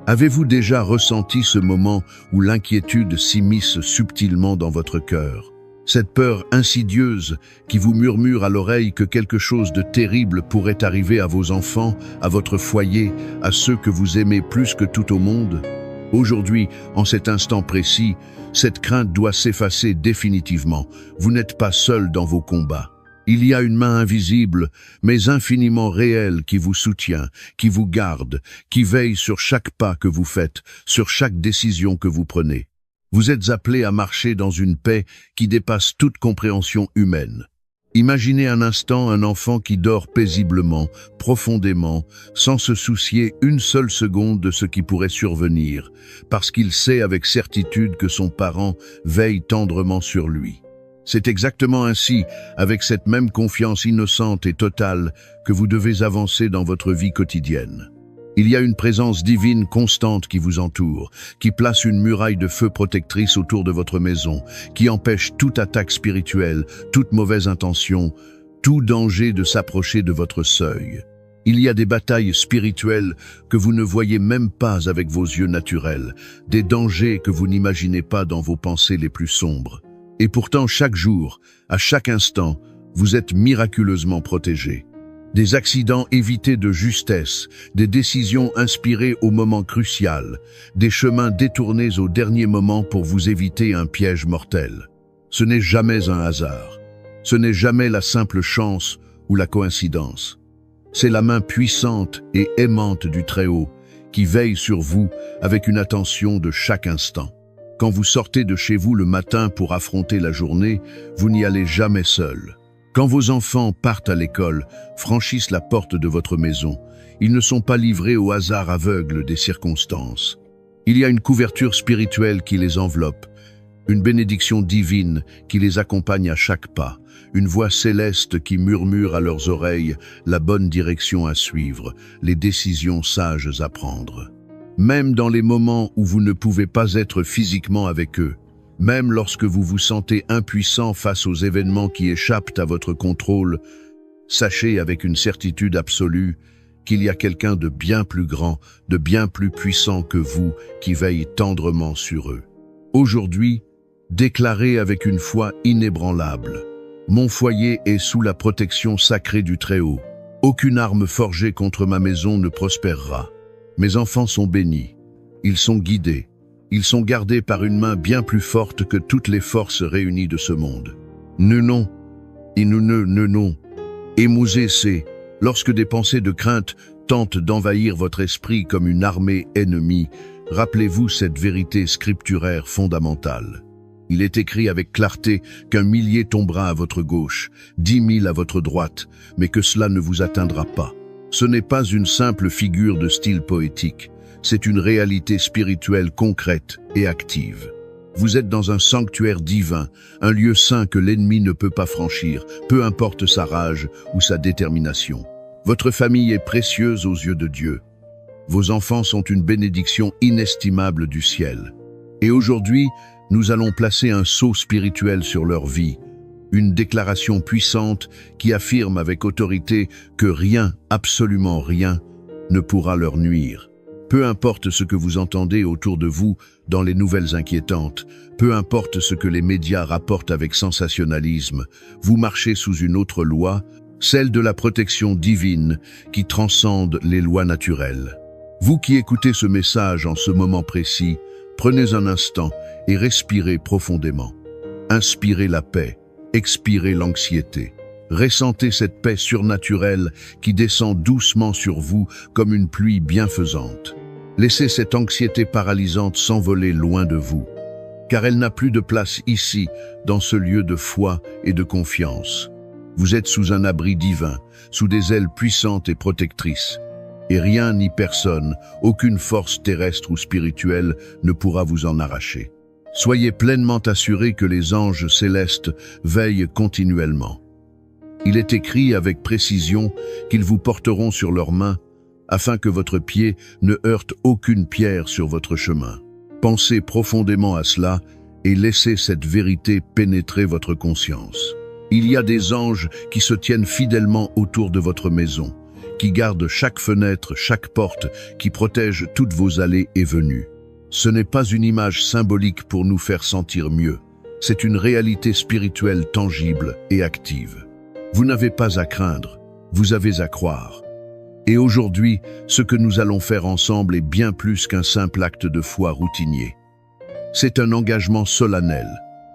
Avez-vous déjà ressenti ce moment où l'inquiétude s'immisce subtilement dans votre cœur? Cette peur insidieuse qui vous murmure à l'oreille que quelque chose de terrible pourrait arriver à vos enfants, à votre foyer, à ceux que vous aimez plus que tout au monde? Aujourd'hui, en cet instant précis, cette crainte doit s'effacer définitivement. Vous n'êtes pas seul dans vos combats. Il y a une main invisible, mais infiniment réelle qui vous soutient, qui vous garde, qui veille sur chaque pas que vous faites, sur chaque décision que vous prenez. Vous êtes appelés à marcher dans une paix qui dépasse toute compréhension humaine. Imaginez un instant un enfant qui dort paisiblement, profondément, sans se soucier une seule seconde de ce qui pourrait survenir, parce qu'il sait avec certitude que son parent veille tendrement sur lui. C'est exactement ainsi, avec cette même confiance innocente et totale, que vous devez avancer dans votre vie quotidienne. Il y a une présence divine constante qui vous entoure, qui place une muraille de feu protectrice autour de votre maison, qui empêche toute attaque spirituelle, toute mauvaise intention, tout danger de s'approcher de votre seuil. Il y a des batailles spirituelles que vous ne voyez même pas avec vos yeux naturels, des dangers que vous n'imaginez pas dans vos pensées les plus sombres. Et pourtant, chaque jour, à chaque instant, vous êtes miraculeusement protégés. Des accidents évités de justesse, des décisions inspirées au moment crucial, des chemins détournés au dernier moment pour vous éviter un piège mortel. Ce n'est jamais un hasard. Ce n'est jamais la simple chance ou la coïncidence. C'est la main puissante et aimante du Très-Haut qui veille sur vous avec une attention de chaque instant. Quand vous sortez de chez vous le matin pour affronter la journée, vous n'y allez jamais seul. Quand vos enfants partent à l'école, franchissent la porte de votre maison, ils ne sont pas livrés au hasard aveugle des circonstances. Il y a une couverture spirituelle qui les enveloppe, une bénédiction divine qui les accompagne à chaque pas, une voix céleste qui murmure à leurs oreilles la bonne direction à suivre, les décisions sages à prendre. Même dans les moments où vous ne pouvez pas être physiquement avec eux, même lorsque vous vous sentez impuissant face aux événements qui échappent à votre contrôle, sachez avec une certitude absolue qu'il y a quelqu'un de bien plus grand, de bien plus puissant que vous qui veille tendrement sur eux. Aujourd'hui, déclarez avec une foi inébranlable: mon foyer est sous la protection sacrée du Très-Haut. Aucune arme forgée contre ma maison ne prospérera. Mes enfants sont bénis, ils sont guidés, ils sont gardés par une main bien plus forte que toutes les forces réunies de ce monde. Non, non. Émousez, c'est lorsque des pensées de crainte tentent d'envahir votre esprit comme une armée ennemie, rappelez-vous cette vérité scripturaire fondamentale. Il est écrit avec clarté qu'un millier tombera à votre gauche, 10 000 à votre droite, mais que cela ne vous atteindra pas. Ce n'est pas une simple figure de style poétique, c'est une réalité spirituelle concrète et active. Vous êtes dans un sanctuaire divin, un lieu saint que l'ennemi ne peut pas franchir, peu importe sa rage ou sa détermination. Votre famille est précieuse aux yeux de Dieu. Vos enfants sont une bénédiction inestimable du ciel. Et aujourd'hui, nous allons placer un sceau spirituel sur leur vie, une déclaration puissante qui affirme avec autorité que rien, absolument rien, ne pourra leur nuire. Peu importe ce que vous entendez autour de vous dans les nouvelles inquiétantes, peu importe ce que les médias rapportent avec sensationnalisme, vous marchez sous une autre loi, celle de la protection divine qui transcende les lois naturelles. Vous qui écoutez ce message en ce moment précis, prenez un instant et respirez profondément. Inspirez la paix, expirez l'anxiété. Ressentez cette paix surnaturelle qui descend doucement sur vous comme une pluie bienfaisante. Laissez cette anxiété paralysante s'envoler loin de vous, car elle n'a plus de place ici, dans ce lieu de foi et de confiance. Vous êtes sous un abri divin, sous des ailes puissantes et protectrices. Et rien ni personne, aucune force terrestre ou spirituelle ne pourra vous en arracher. Soyez pleinement assurés que les anges célestes veillent continuellement. Il est écrit avec précision qu'ils vous porteront sur leurs mains afin que votre pied ne heurte aucune pierre sur votre chemin. Pensez profondément à cela et laissez cette vérité pénétrer votre conscience. Il y a des anges qui se tiennent fidèlement autour de votre maison, qui garde chaque fenêtre, chaque porte, qui protège toutes vos allées et venues. Ce n'est pas une image symbolique pour nous faire sentir mieux. C'est une réalité spirituelle tangible et active. Vous n'avez pas à craindre, vous avez à croire. Et aujourd'hui, ce que nous allons faire ensemble est bien plus qu'un simple acte de foi routinier. C'est un engagement solennel,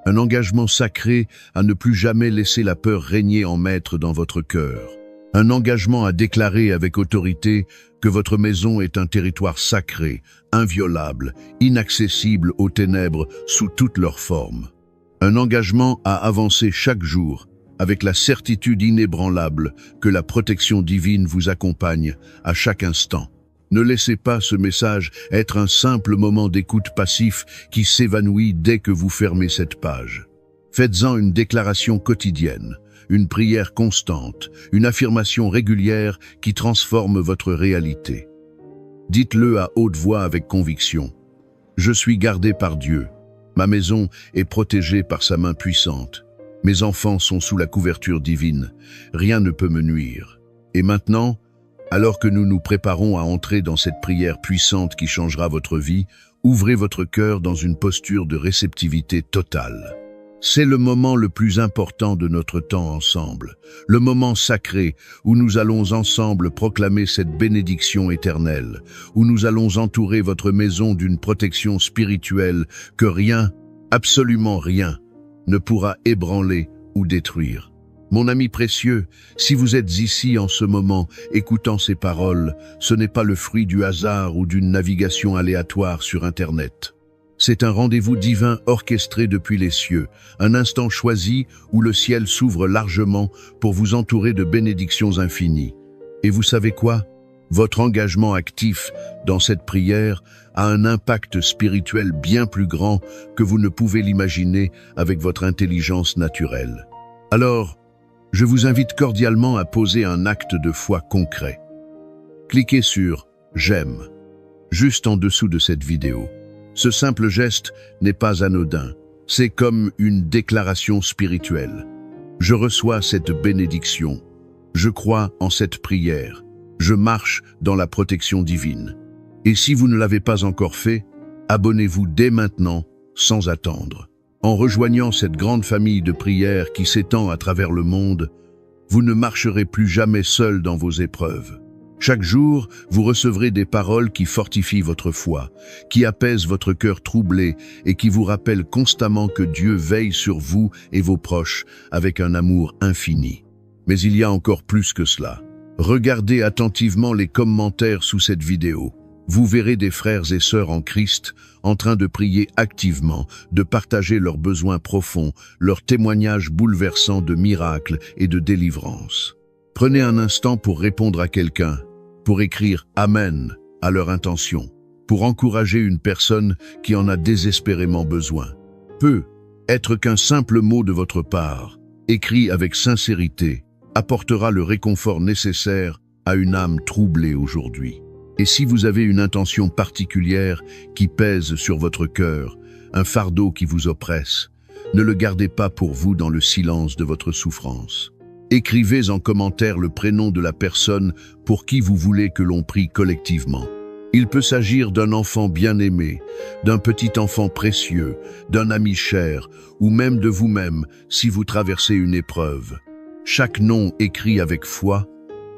un engagement sacré à ne plus jamais laisser la peur régner en maître dans votre cœur. Un engagement à déclarer avec autorité que votre maison est un territoire sacré, inviolable, inaccessible aux ténèbres sous toutes leurs formes. Un engagement à avancer chaque jour avec la certitude inébranlable que la protection divine vous accompagne à chaque instant. Ne laissez pas ce message être un simple moment d'écoute passif qui s'évanouit dès que vous fermez cette page. Faites-en une déclaration quotidienne, une prière constante, une affirmation régulière qui transforme votre réalité. Dites-le à haute voix avec conviction. Je suis gardé par Dieu. Ma maison est protégée par sa main puissante. Mes enfants sont sous la couverture divine. Rien ne peut me nuire. Et maintenant, alors que nous nous préparons à entrer dans cette prière puissante qui changera votre vie, ouvrez votre cœur dans une posture de réceptivité totale. C'est le moment le plus important de notre temps ensemble, le moment sacré où nous allons ensemble proclamer cette bénédiction éternelle, où nous allons entourer votre maison d'une protection spirituelle que rien, absolument rien, ne pourra ébranler ou détruire. Mon ami précieux, si vous êtes ici en ce moment, écoutant ces paroles, ce n'est pas le fruit du hasard ou d'une navigation aléatoire sur Internet. C'est un rendez-vous divin orchestré depuis les cieux, un instant choisi où le ciel s'ouvre largement pour vous entourer de bénédictions infinies. Et vous savez quoi? Votre engagement actif dans cette prière a un impact spirituel bien plus grand que vous ne pouvez l'imaginer avec votre intelligence naturelle. Alors, je vous invite cordialement à poser un acte de foi concret. Cliquez sur « J'aime » juste en dessous de cette vidéo. Ce simple geste n'est pas anodin, c'est comme une déclaration spirituelle. Je reçois cette bénédiction, je crois en cette prière, je marche dans la protection divine. Et si vous ne l'avez pas encore fait, abonnez-vous dès maintenant, sans attendre. En rejoignant cette grande famille de prières qui s'étend à travers le monde, vous ne marcherez plus jamais seul dans vos épreuves. Chaque jour, vous recevrez des paroles qui fortifient votre foi, qui apaisent votre cœur troublé et qui vous rappellent constamment que Dieu veille sur vous et vos proches avec un amour infini. Mais il y a encore plus que cela. Regardez attentivement les commentaires sous cette vidéo. Vous verrez des frères et sœurs en Christ en train de prier activement, de partager leurs besoins profonds, leurs témoignages bouleversants de miracles et de délivrance. Prenez un instant pour répondre à quelqu'un, pour écrire « Amen » à leur intention, pour encourager une personne qui en a désespérément besoin. Peut être qu'un simple mot de votre part, écrit avec sincérité, apportera le réconfort nécessaire à une âme troublée aujourd'hui. Et si vous avez une intention particulière qui pèse sur votre cœur, un fardeau qui vous oppresse, ne le gardez pas pour vous dans le silence de votre souffrance. Écrivez en commentaire le prénom de la personne pour qui vous voulez que l'on prie collectivement. Il peut s'agir d'un enfant bien-aimé, d'un petit enfant précieux, d'un ami cher, ou même de vous-même si vous traversez une épreuve. Chaque nom écrit avec foi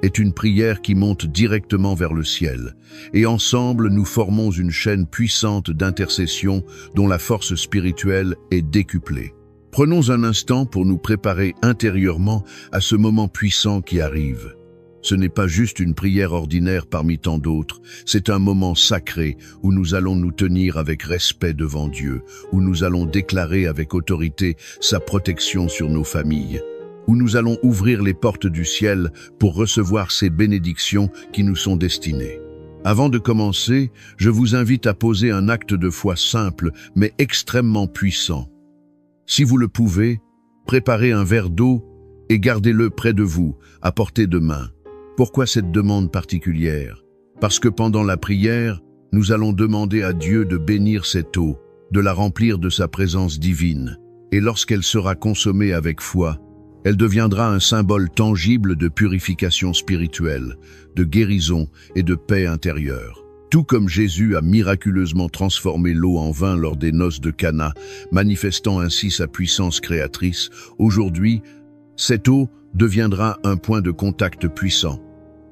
est une prière qui monte directement vers le ciel, et ensemble nous formons une chaîne puissante d'intercession dont la force spirituelle est décuplée. Prenons un instant pour nous préparer intérieurement à ce moment puissant qui arrive. Ce n'est pas juste une prière ordinaire parmi tant d'autres, c'est un moment sacré où nous allons nous tenir avec respect devant Dieu, où nous allons déclarer avec autorité sa protection sur nos familles, où nous allons ouvrir les portes du ciel pour recevoir ces bénédictions qui nous sont destinées. Avant de commencer, je vous invite à poser un acte de foi simple mais extrêmement puissant. Si vous le pouvez, préparez un verre d'eau et gardez-le près de vous, à portée de main. Pourquoi cette demande particulière? Parce que pendant la prière, nous allons demander à Dieu de bénir cette eau, de la remplir de sa présence divine. Et lorsqu'elle sera consommée avec foi, Elle deviendra un symbole tangible de purification spirituelle, de guérison et de paix intérieure. Tout comme Jésus a miraculeusement transformé l'eau en vin lors des noces de Cana, manifestant ainsi sa puissance créatrice, aujourd'hui, cette eau deviendra un point de contact puissant,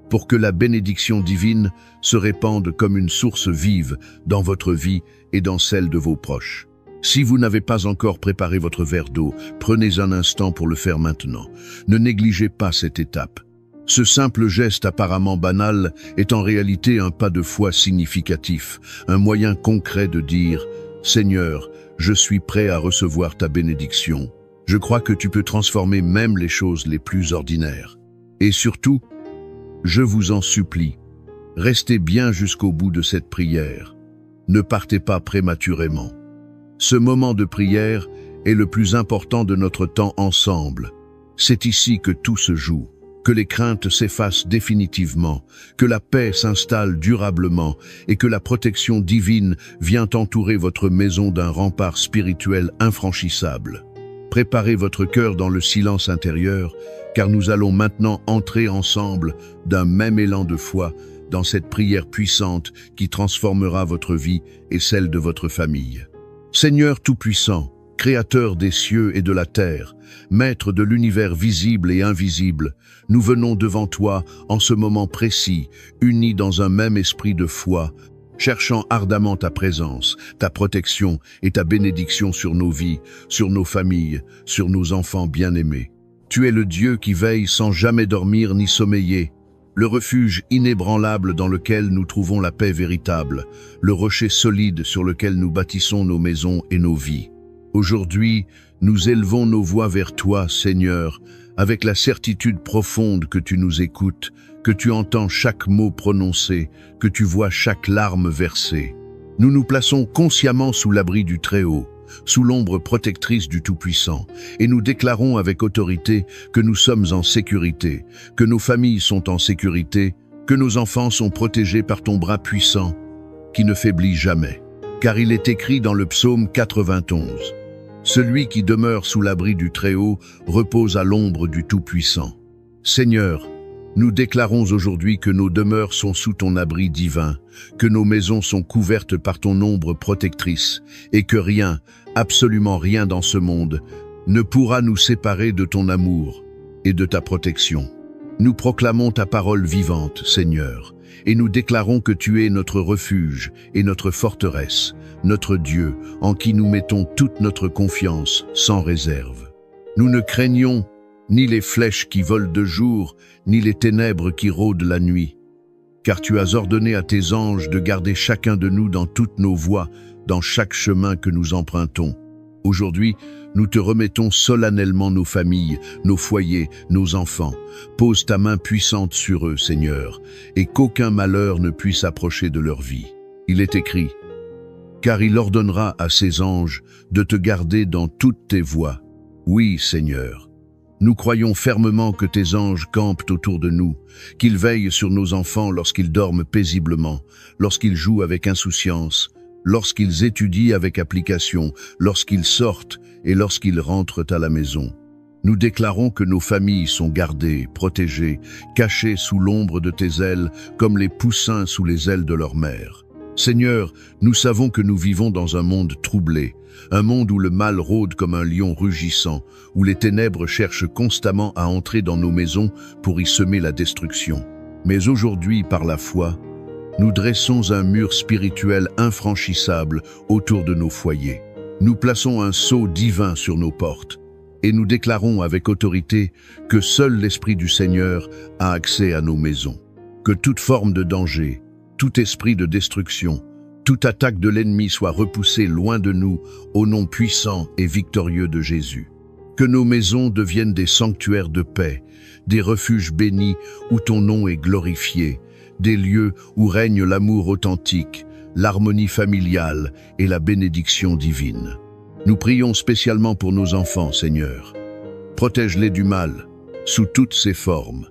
pour que la bénédiction divine se répande comme une source vive dans votre vie et dans celle de vos proches. Si vous n'avez pas encore préparé votre verre d'eau, prenez un instant pour le faire maintenant. Ne négligez pas cette étape. Ce simple geste apparemment banal est en réalité un pas de foi significatif, un moyen concret de dire « Seigneur, je suis prêt à recevoir ta bénédiction. Je crois que tu peux transformer même les choses les plus ordinaires. Et surtout, je vous en supplie, restez bien jusqu'au bout de cette prière. Ne partez pas prématurément. Ce moment de prière est le plus important de notre temps ensemble. C'est ici que tout se joue, que les craintes s'effacent définitivement, que la paix s'installe durablement et que la protection divine vient entourer votre maison d'un rempart spirituel infranchissable. Préparez votre cœur dans le silence intérieur, car nous allons maintenant entrer ensemble d'un même élan de foi dans cette prière puissante qui transformera votre vie et celle de votre famille. Seigneur Tout-Puissant, Créateur des cieux et de la terre, Maître de l'univers visible et invisible, nous venons devant toi en ce moment précis, unis dans un même esprit de foi, cherchant ardemment ta présence, ta protection et ta bénédiction sur nos vies, sur nos familles, sur nos enfants bien-aimés. Tu es le Dieu qui veille sans jamais dormir ni sommeiller, le refuge inébranlable dans lequel nous trouvons la paix véritable, le rocher solide sur lequel nous bâtissons nos maisons et nos vies. Aujourd'hui, nous élevons nos voix vers toi, Seigneur, avec la certitude profonde que tu nous écoutes, que tu entends chaque mot prononcé, que tu vois chaque larme versée. Nous nous plaçons consciemment sous l'abri du Très-Haut, sous l'ombre protectrice du Tout-Puissant, et nous déclarons avec autorité que nous sommes en sécurité, que nos familles sont en sécurité, que nos enfants sont protégés par ton bras puissant, qui ne faiblit jamais. Car il est écrit dans le psaume 91, « Celui qui demeure sous l'abri du Très-Haut repose à l'ombre du Tout-Puissant. » Seigneur, nous déclarons aujourd'hui que nos demeures sont sous ton abri divin, que nos maisons sont couvertes par ton ombre protectrice, et que rien, absolument rien dans ce monde, ne pourra nous séparer de ton amour et de ta protection. Nous proclamons ta parole vivante, Seigneur, et nous déclarons que tu es notre refuge et notre forteresse, notre Dieu, en qui nous mettons toute notre confiance sans réserve. Nous ne craignons ni les flèches qui volent de jour, ni les ténèbres qui rôdent la nuit. Car tu as ordonné à tes anges de garder chacun de nous dans toutes nos voies, dans chaque chemin que nous empruntons. Aujourd'hui, nous te remettons solennellement nos familles, nos foyers, nos enfants. Pose ta main puissante sur eux, Seigneur, et qu'aucun malheur ne puisse approcher de leur vie. Il est écrit, « Car il ordonnera à ses anges de te garder dans toutes tes voies. » Oui, Seigneur. Nous croyons fermement que tes anges campent autour de nous, qu'ils veillent sur nos enfants lorsqu'ils dorment paisiblement, lorsqu'ils jouent avec insouciance, lorsqu'ils étudient avec application, lorsqu'ils sortent et lorsqu'ils rentrent à la maison. Nous déclarons que nos familles sont gardées, protégées, cachées sous l'ombre de tes ailes, comme les poussins sous les ailes de leur mère. Seigneur, nous savons que nous vivons dans un monde troublé, un monde où le mal rôde comme un lion rugissant, où les ténèbres cherchent constamment à entrer dans nos maisons pour y semer la destruction. Mais aujourd'hui, par la foi, nous dressons un mur spirituel infranchissable autour de nos foyers. Nous plaçons un sceau divin sur nos portes, et nous déclarons avec autorité que seul l'Esprit du Seigneur a accès à nos maisons. Que toute forme de danger, tout esprit de destruction, toute attaque de l'ennemi soit repoussée loin de nous au nom puissant et victorieux de Jésus. Que nos maisons deviennent des sanctuaires de paix, des refuges bénis où ton nom est glorifié, des lieux où règne l'amour authentique, l'harmonie familiale et la bénédiction divine. Nous prions spécialement pour nos enfants, Seigneur. Protège-les du mal, sous toutes ses formes.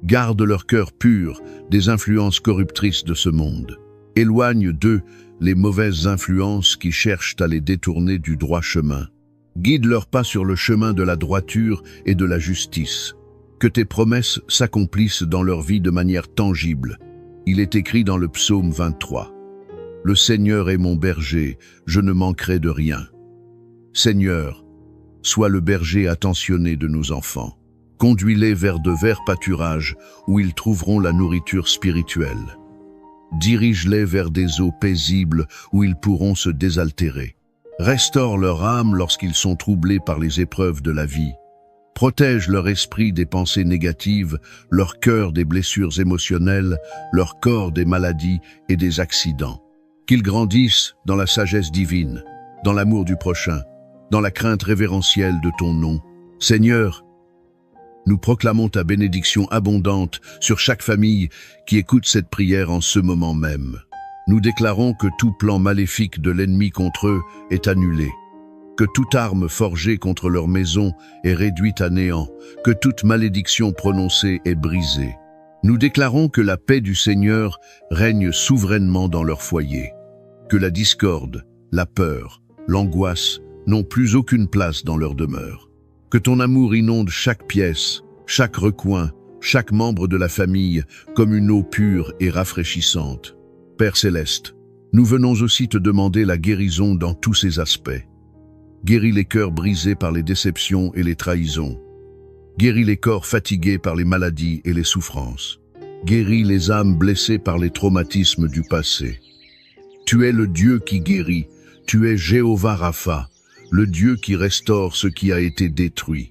Garde leur cœur pur des influences corruptrices de ce monde. Éloigne d'eux les mauvaises influences qui cherchent à les détourner du droit chemin. Guide leurs pas sur le chemin de la droiture et de la justice. Que tes promesses s'accomplissent dans leur vie de manière tangible. Il est écrit dans le psaume 23. Le Seigneur est mon berger, je ne manquerai de rien. Seigneur, sois le berger attentionné de nos enfants. Conduis-les vers de verts pâturages où ils trouveront la nourriture spirituelle. Dirige-les vers des eaux paisibles où ils pourront se désaltérer. Restaure leur âme lorsqu'ils sont troublés par les épreuves de la vie. Protège leur esprit des pensées négatives, leur cœur des blessures émotionnelles, leur corps des maladies et des accidents. Qu'ils grandissent dans la sagesse divine, dans l'amour du prochain, dans la crainte révérentielle de ton nom. Seigneur, nous proclamons ta bénédiction abondante sur chaque famille qui écoute cette prière en ce moment même. Nous déclarons que tout plan maléfique de l'ennemi contre eux est annulé, que toute arme forgée contre leur maison est réduite à néant, que toute malédiction prononcée est brisée. Nous déclarons que la paix du Seigneur règne souverainement dans leur foyer, que la discorde, la peur, l'angoisse n'ont plus aucune place dans leur demeure, que ton amour inonde chaque pièce, chaque recoin, chaque membre de la famille comme une eau pure et rafraîchissante. Père céleste, nous venons aussi te demander la guérison dans tous ses aspects. Guéris les cœurs brisés par les déceptions et les trahisons. Guéris les corps fatigués par les maladies et les souffrances. Guéris les âmes blessées par les traumatismes du passé. Tu es le Dieu qui guérit, tu es Jéhovah Rapha, le Dieu qui restaure ce qui a été détruit.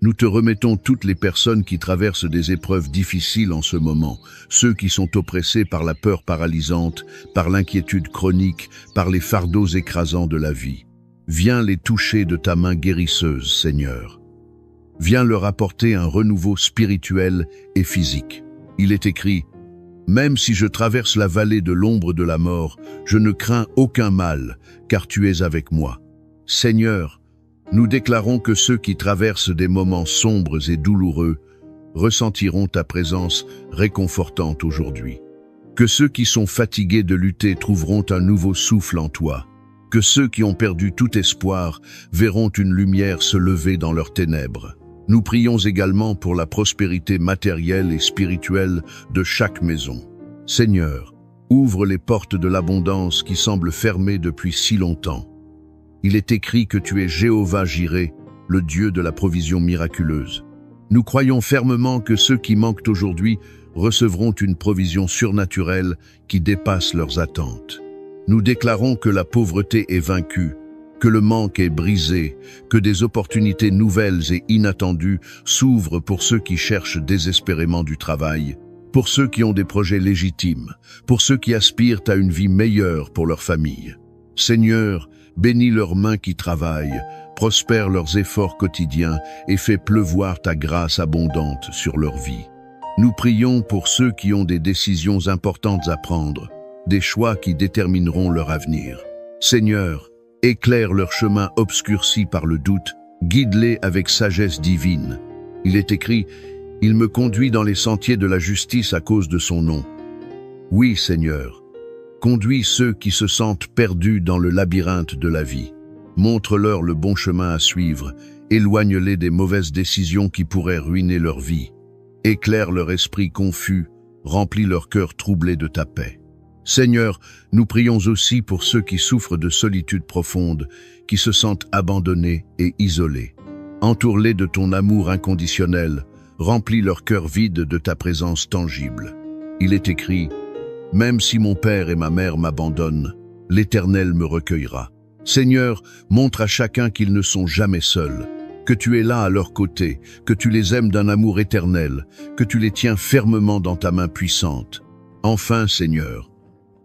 Nous te remettons toutes les personnes qui traversent des épreuves difficiles en ce moment, ceux qui sont oppressés par la peur paralysante, par l'inquiétude chronique, par les fardeaux écrasants de la vie. Viens les toucher de ta main guérisseuse, Seigneur. Viens leur apporter un renouveau spirituel et physique. Il est écrit, « Même si je traverse la vallée de l'ombre de la mort, je ne crains aucun mal, car tu es avec moi. » Seigneur, nous déclarons que ceux qui traversent des moments sombres et douloureux ressentiront ta présence réconfortante aujourd'hui. Que ceux qui sont fatigués de lutter trouveront un nouveau souffle en toi. Que ceux qui ont perdu tout espoir verront une lumière se lever dans leurs ténèbres. Nous prions également pour la prospérité matérielle et spirituelle de chaque maison. Seigneur, ouvre les portes de l'abondance qui semblent fermées depuis si longtemps. Il est écrit que tu es Jéhovah Jireh, le Dieu de la provision miraculeuse. Nous croyons fermement que ceux qui manquent aujourd'hui recevront une provision surnaturelle qui dépasse leurs attentes. Nous déclarons que la pauvreté est vaincue, que le manque est brisé, que des opportunités nouvelles et inattendues s'ouvrent pour ceux qui cherchent désespérément du travail, pour ceux qui ont des projets légitimes, pour ceux qui aspirent à une vie meilleure pour leur famille. Seigneur, bénis leurs mains qui travaillent, prospère leurs efforts quotidiens et fais pleuvoir ta grâce abondante sur leur vie. Nous prions pour ceux qui ont des décisions importantes à prendre, des choix qui détermineront leur avenir. Seigneur, éclaire leur chemin obscurci par le doute, guide-les avec sagesse divine. Il est écrit, « Il me conduit dans les sentiers de la justice à cause de son nom. » Oui, Seigneur, conduis ceux qui se sentent perdus dans le labyrinthe de la vie. Montre-leur le bon chemin à suivre, éloigne-les des mauvaises décisions qui pourraient ruiner leur vie. Éclaire leur esprit confus, remplis leur cœur troublé de ta paix. Seigneur, nous prions aussi pour ceux qui souffrent de solitude profonde, qui se sentent abandonnés et isolés. Entoure-les de ton amour inconditionnel, remplis leur cœur vide de ta présence tangible. Il est écrit, « Même si mon père et ma mère m'abandonnent, l'Éternel me recueillera. » Seigneur, montre à chacun qu'ils ne sont jamais seuls, que tu es là à leur côté, que tu les aimes d'un amour éternel, que tu les tiens fermement dans ta main puissante. Enfin, Seigneur,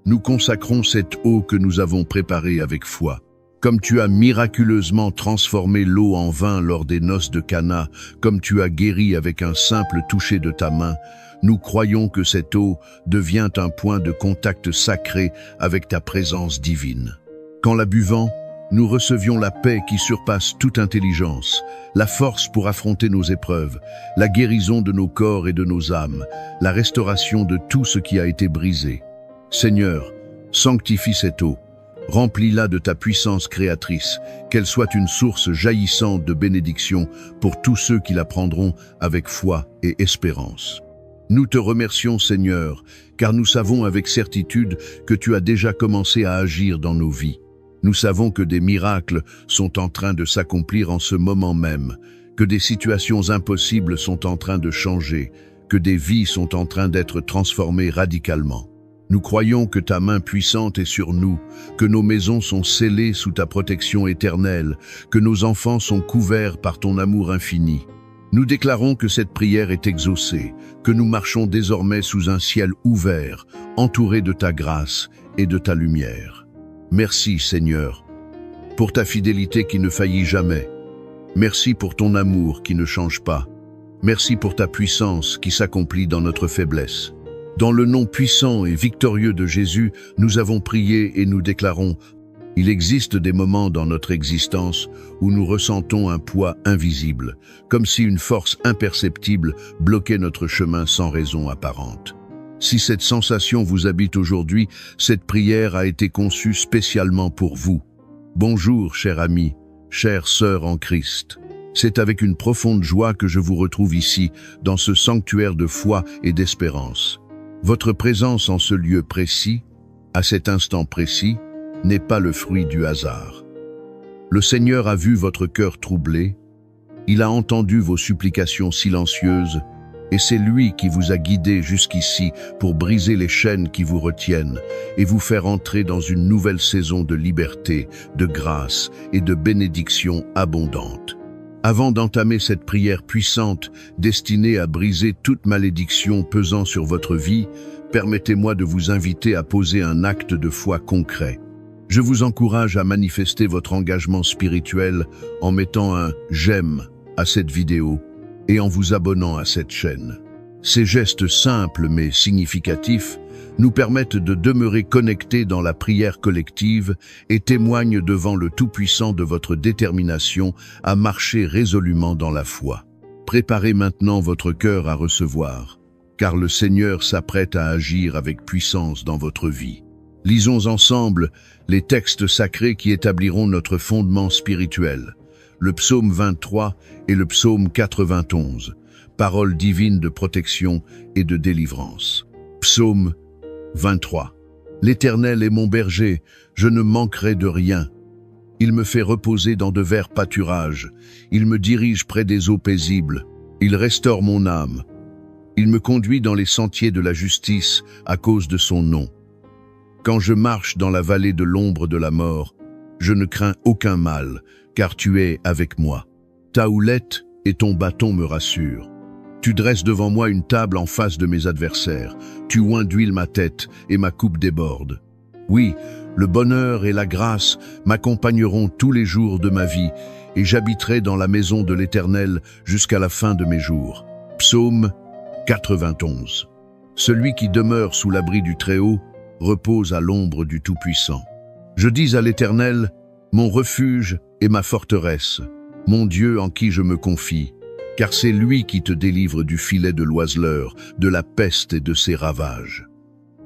nous consacrons cette eau que nous avons préparée avec foi. Comme tu as miraculeusement transformé l'eau en vin lors des noces de Cana, comme tu as guéri avec un simple toucher de ta main, nous croyons que cette eau devient un point de contact sacré avec ta présence divine. Qu'en la buvant, nous recevions la paix qui surpasse toute intelligence, la force pour affronter nos épreuves, la guérison de nos corps et de nos âmes, la restauration de tout ce qui a été brisé. Seigneur, sanctifie cette eau, Remplis-la de ta puissance créatrice, qu'elle soit une source jaillissante de bénédiction pour tous ceux qui la prendront avec foi et espérance. Nous te remercions, Seigneur, car nous savons avec certitude que tu as déjà commencé à agir dans nos vies. Nous savons que des miracles sont en train de s'accomplir en ce moment même, que des situations impossibles sont en train de changer, que des vies sont en train d'être transformées radicalement. Nous croyons que ta main puissante est sur nous, que nos maisons sont scellées sous ta protection éternelle, que nos enfants sont couverts par ton amour infini. Nous déclarons que cette prière est exaucée, que nous marchons désormais sous un ciel ouvert, entouré de ta grâce et de ta lumière. Merci, Seigneur, pour ta fidélité qui ne faillit jamais. Merci pour ton amour qui ne change pas. Merci pour ta puissance qui s'accomplit dans notre faiblesse. Dans le nom puissant et victorieux de Jésus, nous avons prié et nous déclarons: il existe des moments dans notre existence où nous ressentons un poids invisible, comme si une force imperceptible bloquait notre chemin sans raison apparente. Si cette sensation vous habite aujourd'hui, cette prière a été conçue spécialement pour vous. Bonjour, cher ami, chère sœur en Christ. C'est avec une profonde joie que je vous retrouve ici, dans ce sanctuaire de foi et d'espérance. Votre présence en ce lieu précis, à cet instant précis, n'est pas le fruit du hasard. Le Seigneur a vu votre cœur troublé, il a entendu vos supplications silencieuses, et c'est lui qui vous a guidé jusqu'ici pour briser les chaînes qui vous retiennent et vous faire entrer dans une nouvelle saison de liberté, de grâce et de bénédiction abondante. Avant d'entamer cette prière puissante, destinée à briser toute malédiction pesant sur votre vie, permettez-moi de vous inviter à poser un acte de foi concret. Je vous encourage à manifester votre engagement spirituel en mettant un « j'aime » à cette vidéo et en vous abonnant à cette chaîne. Ces gestes simples mais significatifs nous permettent de demeurer connectés dans la prière collective et témoignent devant le Tout-Puissant de votre détermination à marcher résolument dans la foi. Préparez maintenant votre cœur à recevoir, car le Seigneur s'apprête à agir avec puissance dans votre vie. Lisons ensemble les textes sacrés qui établiront notre fondement spirituel, le psaume 23 et le psaume 91, paroles divines de protection et de délivrance. Psaume 23. L'Éternel est mon berger, je ne manquerai de rien. Il me fait reposer dans de verts pâturages, il me dirige près des eaux paisibles, il restaure mon âme. Il me conduit dans les sentiers de la justice à cause de son nom. Quand je marche dans la vallée de l'ombre de la mort, je ne crains aucun mal, car tu es avec moi. Ta houlette et ton bâton me rassurent. Tu dresses devant moi une table en face de mes adversaires. Tu oins d'huile ma tête et ma coupe déborde. Oui, le bonheur et la grâce m'accompagneront tous les jours de ma vie et j'habiterai dans la maison de l'Éternel jusqu'à la fin de mes jours. Psaume 91. Celui qui demeure sous l'abri du Très-Haut repose à l'ombre du Tout-Puissant. Je dis à l'Éternel, mon refuge et ma forteresse, mon Dieu en qui je me confie, car c'est lui qui te délivre du filet de l'oiseleur, de la peste et de ses ravages.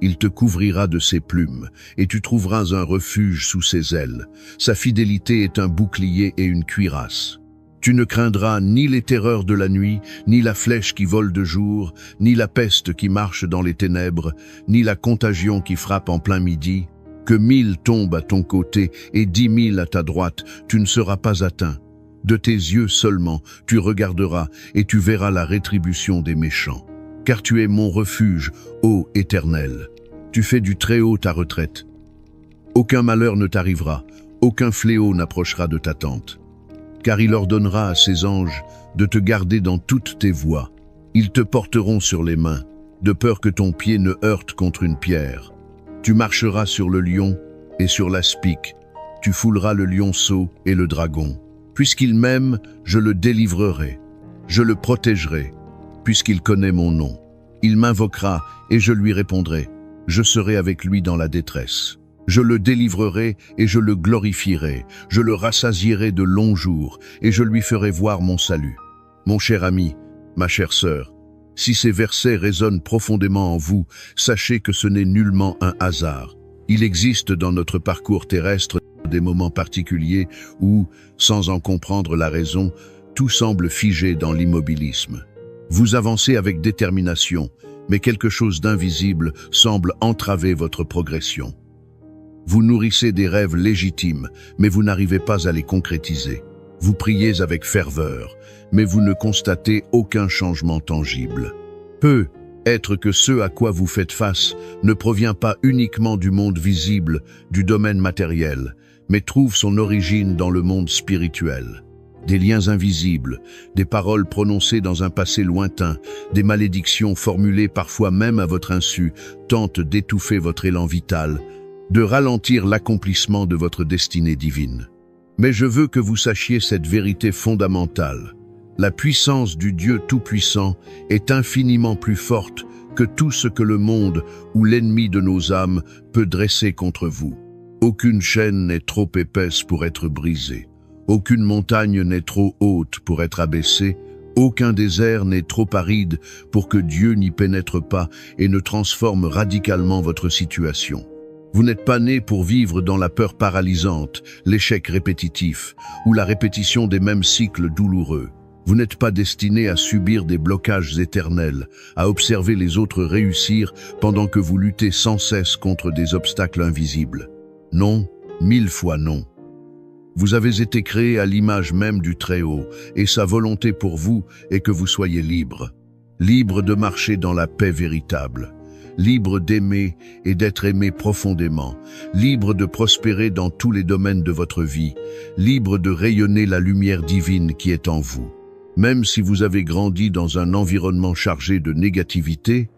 Il te couvrira de ses plumes, et tu trouveras un refuge sous ses ailes. Sa fidélité est un bouclier et une cuirasse. Tu ne craindras ni les terreurs de la nuit, ni la flèche qui vole de jour, ni la peste qui marche dans les ténèbres, ni la contagion qui frappe en plein midi. Que 1000 tombent à ton côté et 10 000 à ta droite, tu ne seras pas atteint. De tes yeux seulement, tu regarderas et tu verras la rétribution des méchants. Car tu es mon refuge, ô Éternel. Tu fais du Très-Haut ta retraite. Aucun malheur ne t'arrivera, aucun fléau n'approchera de ta tente. Car il ordonnera à ses anges de te garder dans toutes tes voies. Ils te porteront sur les mains, de peur que ton pied ne heurte contre une pierre. Tu marcheras sur le lion et sur l'aspic. Tu fouleras le lionceau et le dragon. Puisqu'il m'aime, je le délivrerai. Je le protégerai, puisqu'il connaît mon nom. Il m'invoquera et je lui répondrai. Je serai avec lui dans la détresse. Je le délivrerai et je le glorifierai. Je le rassasierai de longs jours et je lui ferai voir mon salut. Mon cher ami, ma chère sœur, si ces versets résonnent profondément en vous, sachez que ce n'est nullement un hasard. Il existe dans notre parcours terrestre des moments particuliers où, sans en comprendre la raison, tout semble figé dans l'immobilisme. Vous avancez avec détermination, mais quelque chose d'invisible semble entraver votre progression. Vous nourrissez des rêves légitimes, mais vous n'arrivez pas à les concrétiser. Vous priez avec ferveur, mais vous ne constatez aucun changement tangible. Peut-être que ce à quoi vous faites face ne provient pas uniquement du monde visible, du domaine matériel, mais trouve son origine dans le monde spirituel. Des liens invisibles, des paroles prononcées dans un passé lointain, des malédictions formulées parfois même à votre insu, tentent d'étouffer votre élan vital, de ralentir l'accomplissement de votre destinée divine. Mais je veux que vous sachiez cette vérité fondamentale. La puissance du Dieu Tout-Puissant est infiniment plus forte que tout ce que le monde ou l'ennemi de nos âmes peut dresser contre vous. Aucune chaîne n'est trop épaisse pour être brisée. Aucune montagne n'est trop haute pour être abaissée. Aucun désert n'est trop aride pour que Dieu n'y pénètre pas et ne transforme radicalement votre situation. Vous n'êtes pas né pour vivre dans la peur paralysante, l'échec répétitif ou la répétition des mêmes cycles douloureux. Vous n'êtes pas destiné à subir des blocages éternels, à observer les autres réussir pendant que vous luttez sans cesse contre des obstacles invisibles. Non, 1000 fois non. Vous avez été créé à l'image même du Très-Haut, et sa volonté pour vous est que vous soyez libre. Libre de marcher dans la paix véritable. Libre d'aimer et d'être aimé profondément. Libre de prospérer dans tous les domaines de votre vie. Libre de rayonner la lumière divine qui est en vous. Même si vous avez grandi dans un environnement chargé de négativité,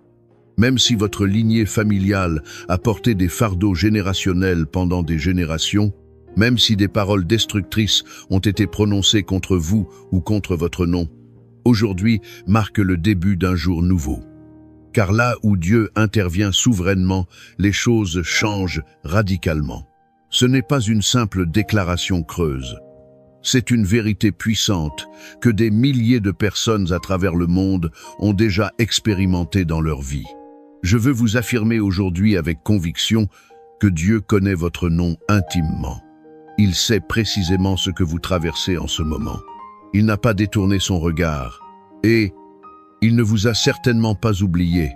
même si votre lignée familiale a porté des fardeaux générationnels pendant des générations, même si des paroles destructrices ont été prononcées contre vous ou contre votre nom, aujourd'hui marque le début d'un jour nouveau. Car là où Dieu intervient souverainement, les choses changent radicalement. Ce n'est pas une simple déclaration creuse. C'est une vérité puissante que des milliers de personnes à travers le monde ont déjà expérimentée dans leur vie. Je veux vous affirmer aujourd'hui avec conviction que Dieu connaît votre nom intimement. Il sait précisément ce que vous traversez en ce moment. Il n'a pas détourné son regard et il ne vous a certainement pas oublié.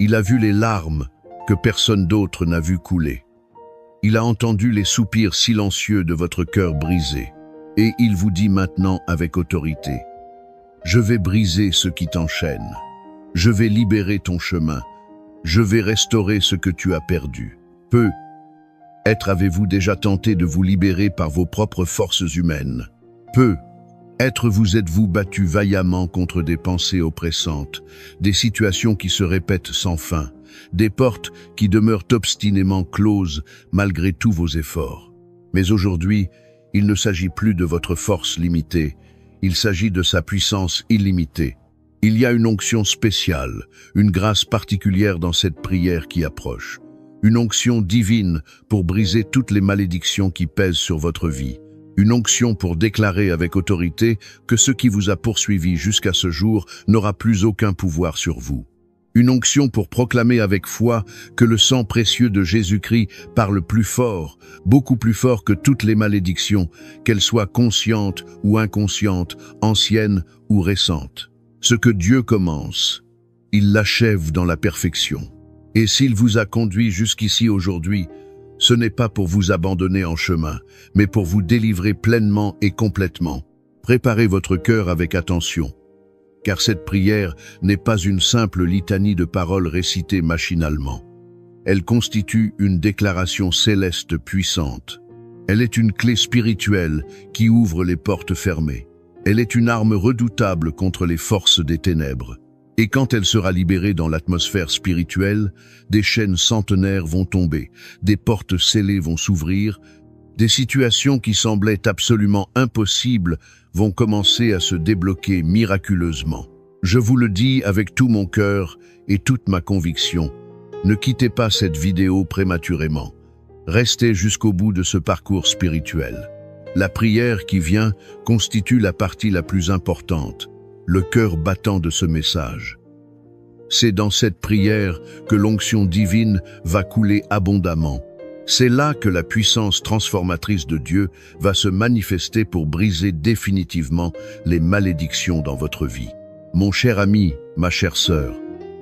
Il a vu les larmes que personne d'autre n'a vu couler. Il a entendu les soupirs silencieux de votre cœur brisé. Et il vous dit maintenant avec autorité, « Je vais briser ce qui t'enchaîne. Je vais libérer ton chemin. Je vais restaurer ce que tu as perdu. » Peut-être avez-vous déjà tenté de vous libérer par vos propres forces humaines. Peut-être vous êtes-vous battu vaillamment contre des pensées oppressantes, des situations qui se répètent sans fin, des portes qui demeurent obstinément closes malgré tous vos efforts. Mais aujourd'hui, il ne s'agit plus de votre force limitée, il s'agit de sa puissance illimitée. Il y a une onction spéciale, une grâce particulière dans cette prière qui approche. Une onction divine pour briser toutes les malédictions qui pèsent sur votre vie. Une onction pour déclarer avec autorité que ce qui vous a poursuivi jusqu'à ce jour n'aura plus aucun pouvoir sur vous. Une onction pour proclamer avec foi que le sang précieux de Jésus-Christ parle plus fort, beaucoup plus fort que toutes les malédictions, qu'elles soient conscientes ou inconscientes, anciennes ou récentes. Ce que Dieu commence, il l'achève dans la perfection. Et s'il vous a conduit jusqu'ici aujourd'hui, ce n'est pas pour vous abandonner en chemin, mais pour vous délivrer pleinement et complètement. Préparez votre cœur avec attention. Car cette prière n'est pas une simple litanie de paroles récitées machinalement. Elle constitue une déclaration céleste puissante. Elle est une clé spirituelle qui ouvre les portes fermées. Elle est une arme redoutable contre les forces des ténèbres. Et quand elle sera libérée dans l'atmosphère spirituelle, des chaînes centenaires vont tomber, des portes scellées vont s'ouvrir, des situations qui semblaient absolument impossibles vont commencer à se débloquer miraculeusement. Je vous le dis avec tout mon cœur et toute ma conviction, ne quittez pas cette vidéo prématurément. Restez jusqu'au bout de ce parcours spirituel. La prière qui vient constitue la partie la plus importante, le cœur battant de ce message. C'est dans cette prière que l'onction divine va couler abondamment. C'est là que la puissance transformatrice de Dieu va se manifester pour briser définitivement les malédictions dans votre vie. Mon cher ami, ma chère sœur,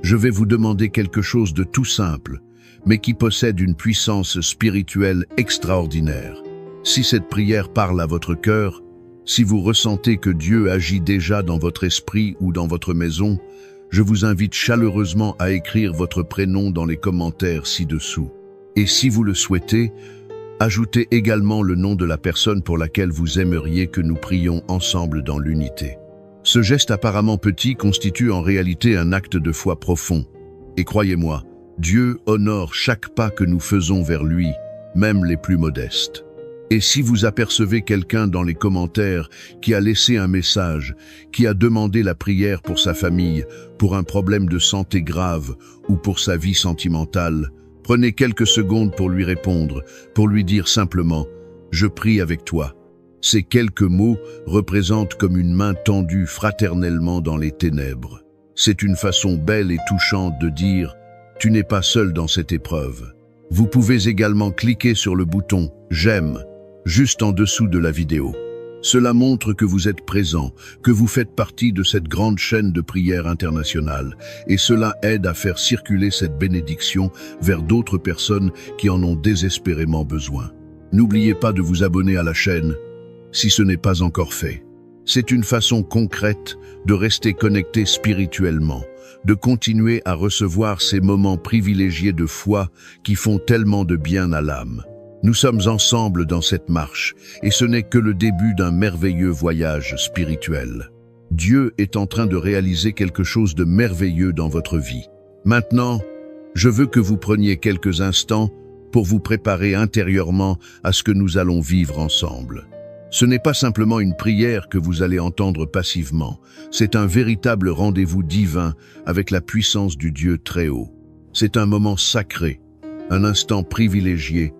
je vais vous demander quelque chose de tout simple, mais qui possède une puissance spirituelle extraordinaire. Si cette prière parle à votre cœur, si vous ressentez que Dieu agit déjà dans votre esprit ou dans votre maison, je vous invite chaleureusement à écrire votre prénom dans les commentaires ci-dessous. Et si vous le souhaitez, ajoutez également le nom de la personne pour laquelle vous aimeriez que nous prions ensemble dans l'unité. Ce geste apparemment petit constitue en réalité un acte de foi profond. Et croyez-moi, Dieu honore chaque pas que nous faisons vers lui, même les plus modestes. Et si vous apercevez quelqu'un dans les commentaires qui a laissé un message, qui a demandé la prière pour sa famille, pour un problème de santé grave ou pour sa vie sentimentale, prenez quelques secondes pour lui répondre, pour lui dire simplement « Je prie avec toi ». Ces quelques mots représentent comme une main tendue fraternellement dans les ténèbres. C'est une façon belle et touchante de dire « Tu n'es pas seul dans cette épreuve ». Vous pouvez également cliquer sur le bouton « J'aime » juste en dessous de la vidéo. Cela montre que vous êtes présent, que vous faites partie de cette grande chaîne de prière internationale, et cela aide à faire circuler cette bénédiction vers d'autres personnes qui en ont désespérément besoin. N'oubliez pas de vous abonner à la chaîne, si ce n'est pas encore fait. C'est une façon concrète de rester connecté spirituellement, de continuer à recevoir ces moments privilégiés de foi qui font tellement de bien à l'âme. Nous sommes ensemble dans cette marche, et ce n'est que le début d'un merveilleux voyage spirituel. Dieu est en train de réaliser quelque chose de merveilleux dans votre vie. Maintenant, je veux que vous preniez quelques instants pour vous préparer intérieurement à ce que nous allons vivre ensemble. Ce n'est pas simplement une prière que vous allez entendre passivement, c'est un véritable rendez-vous divin avec la puissance du Dieu très haut. C'est un moment sacré, un instant privilégié,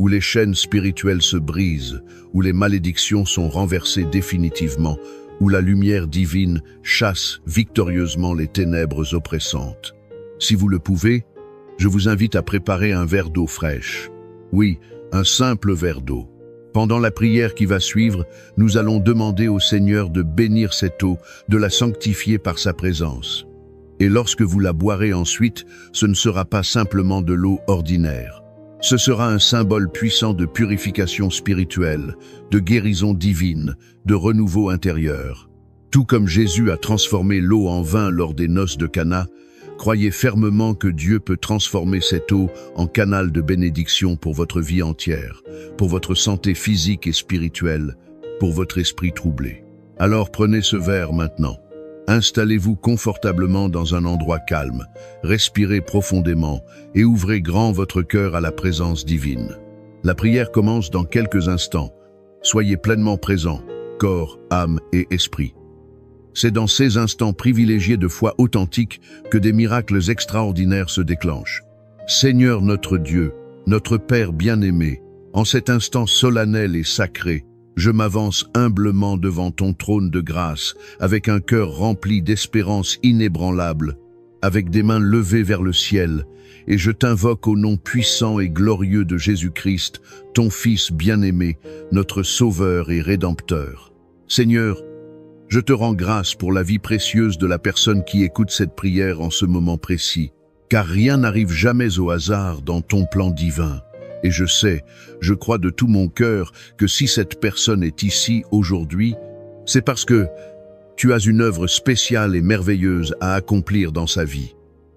où les chaînes spirituelles se brisent, où les malédictions sont renversées définitivement, où la lumière divine chasse victorieusement les ténèbres oppressantes. Si vous le pouvez, je vous invite à préparer un verre d'eau fraîche. Oui, un simple verre d'eau. Pendant la prière qui va suivre, nous allons demander au Seigneur de bénir cette eau, de la sanctifier par sa présence. Et lorsque vous la boirez ensuite, ce ne sera pas simplement de l'eau ordinaire. Ce sera un symbole puissant de purification spirituelle, de guérison divine, de renouveau intérieur. Tout comme Jésus a transformé l'eau en vin lors des noces de Cana, croyez fermement que Dieu peut transformer cette eau en canal de bénédiction pour votre vie entière, pour votre santé physique et spirituelle, pour votre esprit troublé. Alors prenez ce verre maintenant. Installez-vous confortablement dans un endroit calme, respirez profondément et ouvrez grand votre cœur à la présence divine. La prière commence dans quelques instants. Soyez pleinement présents, corps, âme et esprit. C'est dans ces instants privilégiés de foi authentique que des miracles extraordinaires se déclenchent. Seigneur notre Dieu, notre Père bien-aimé, en cet instant solennel et sacré, je m'avance humblement devant ton trône de grâce, avec un cœur rempli d'espérance inébranlable, avec des mains levées vers le ciel, et je t'invoque au nom puissant et glorieux de Jésus-Christ, ton Fils bien-aimé, notre Sauveur et Rédempteur. Seigneur, je te rends grâce pour la vie précieuse de la personne qui écoute cette prière en ce moment précis, car rien n'arrive jamais au hasard dans ton plan divin. Et je crois de tout mon cœur que si cette personne est ici aujourd'hui, c'est parce que tu as une œuvre spéciale et merveilleuse à accomplir dans sa vie.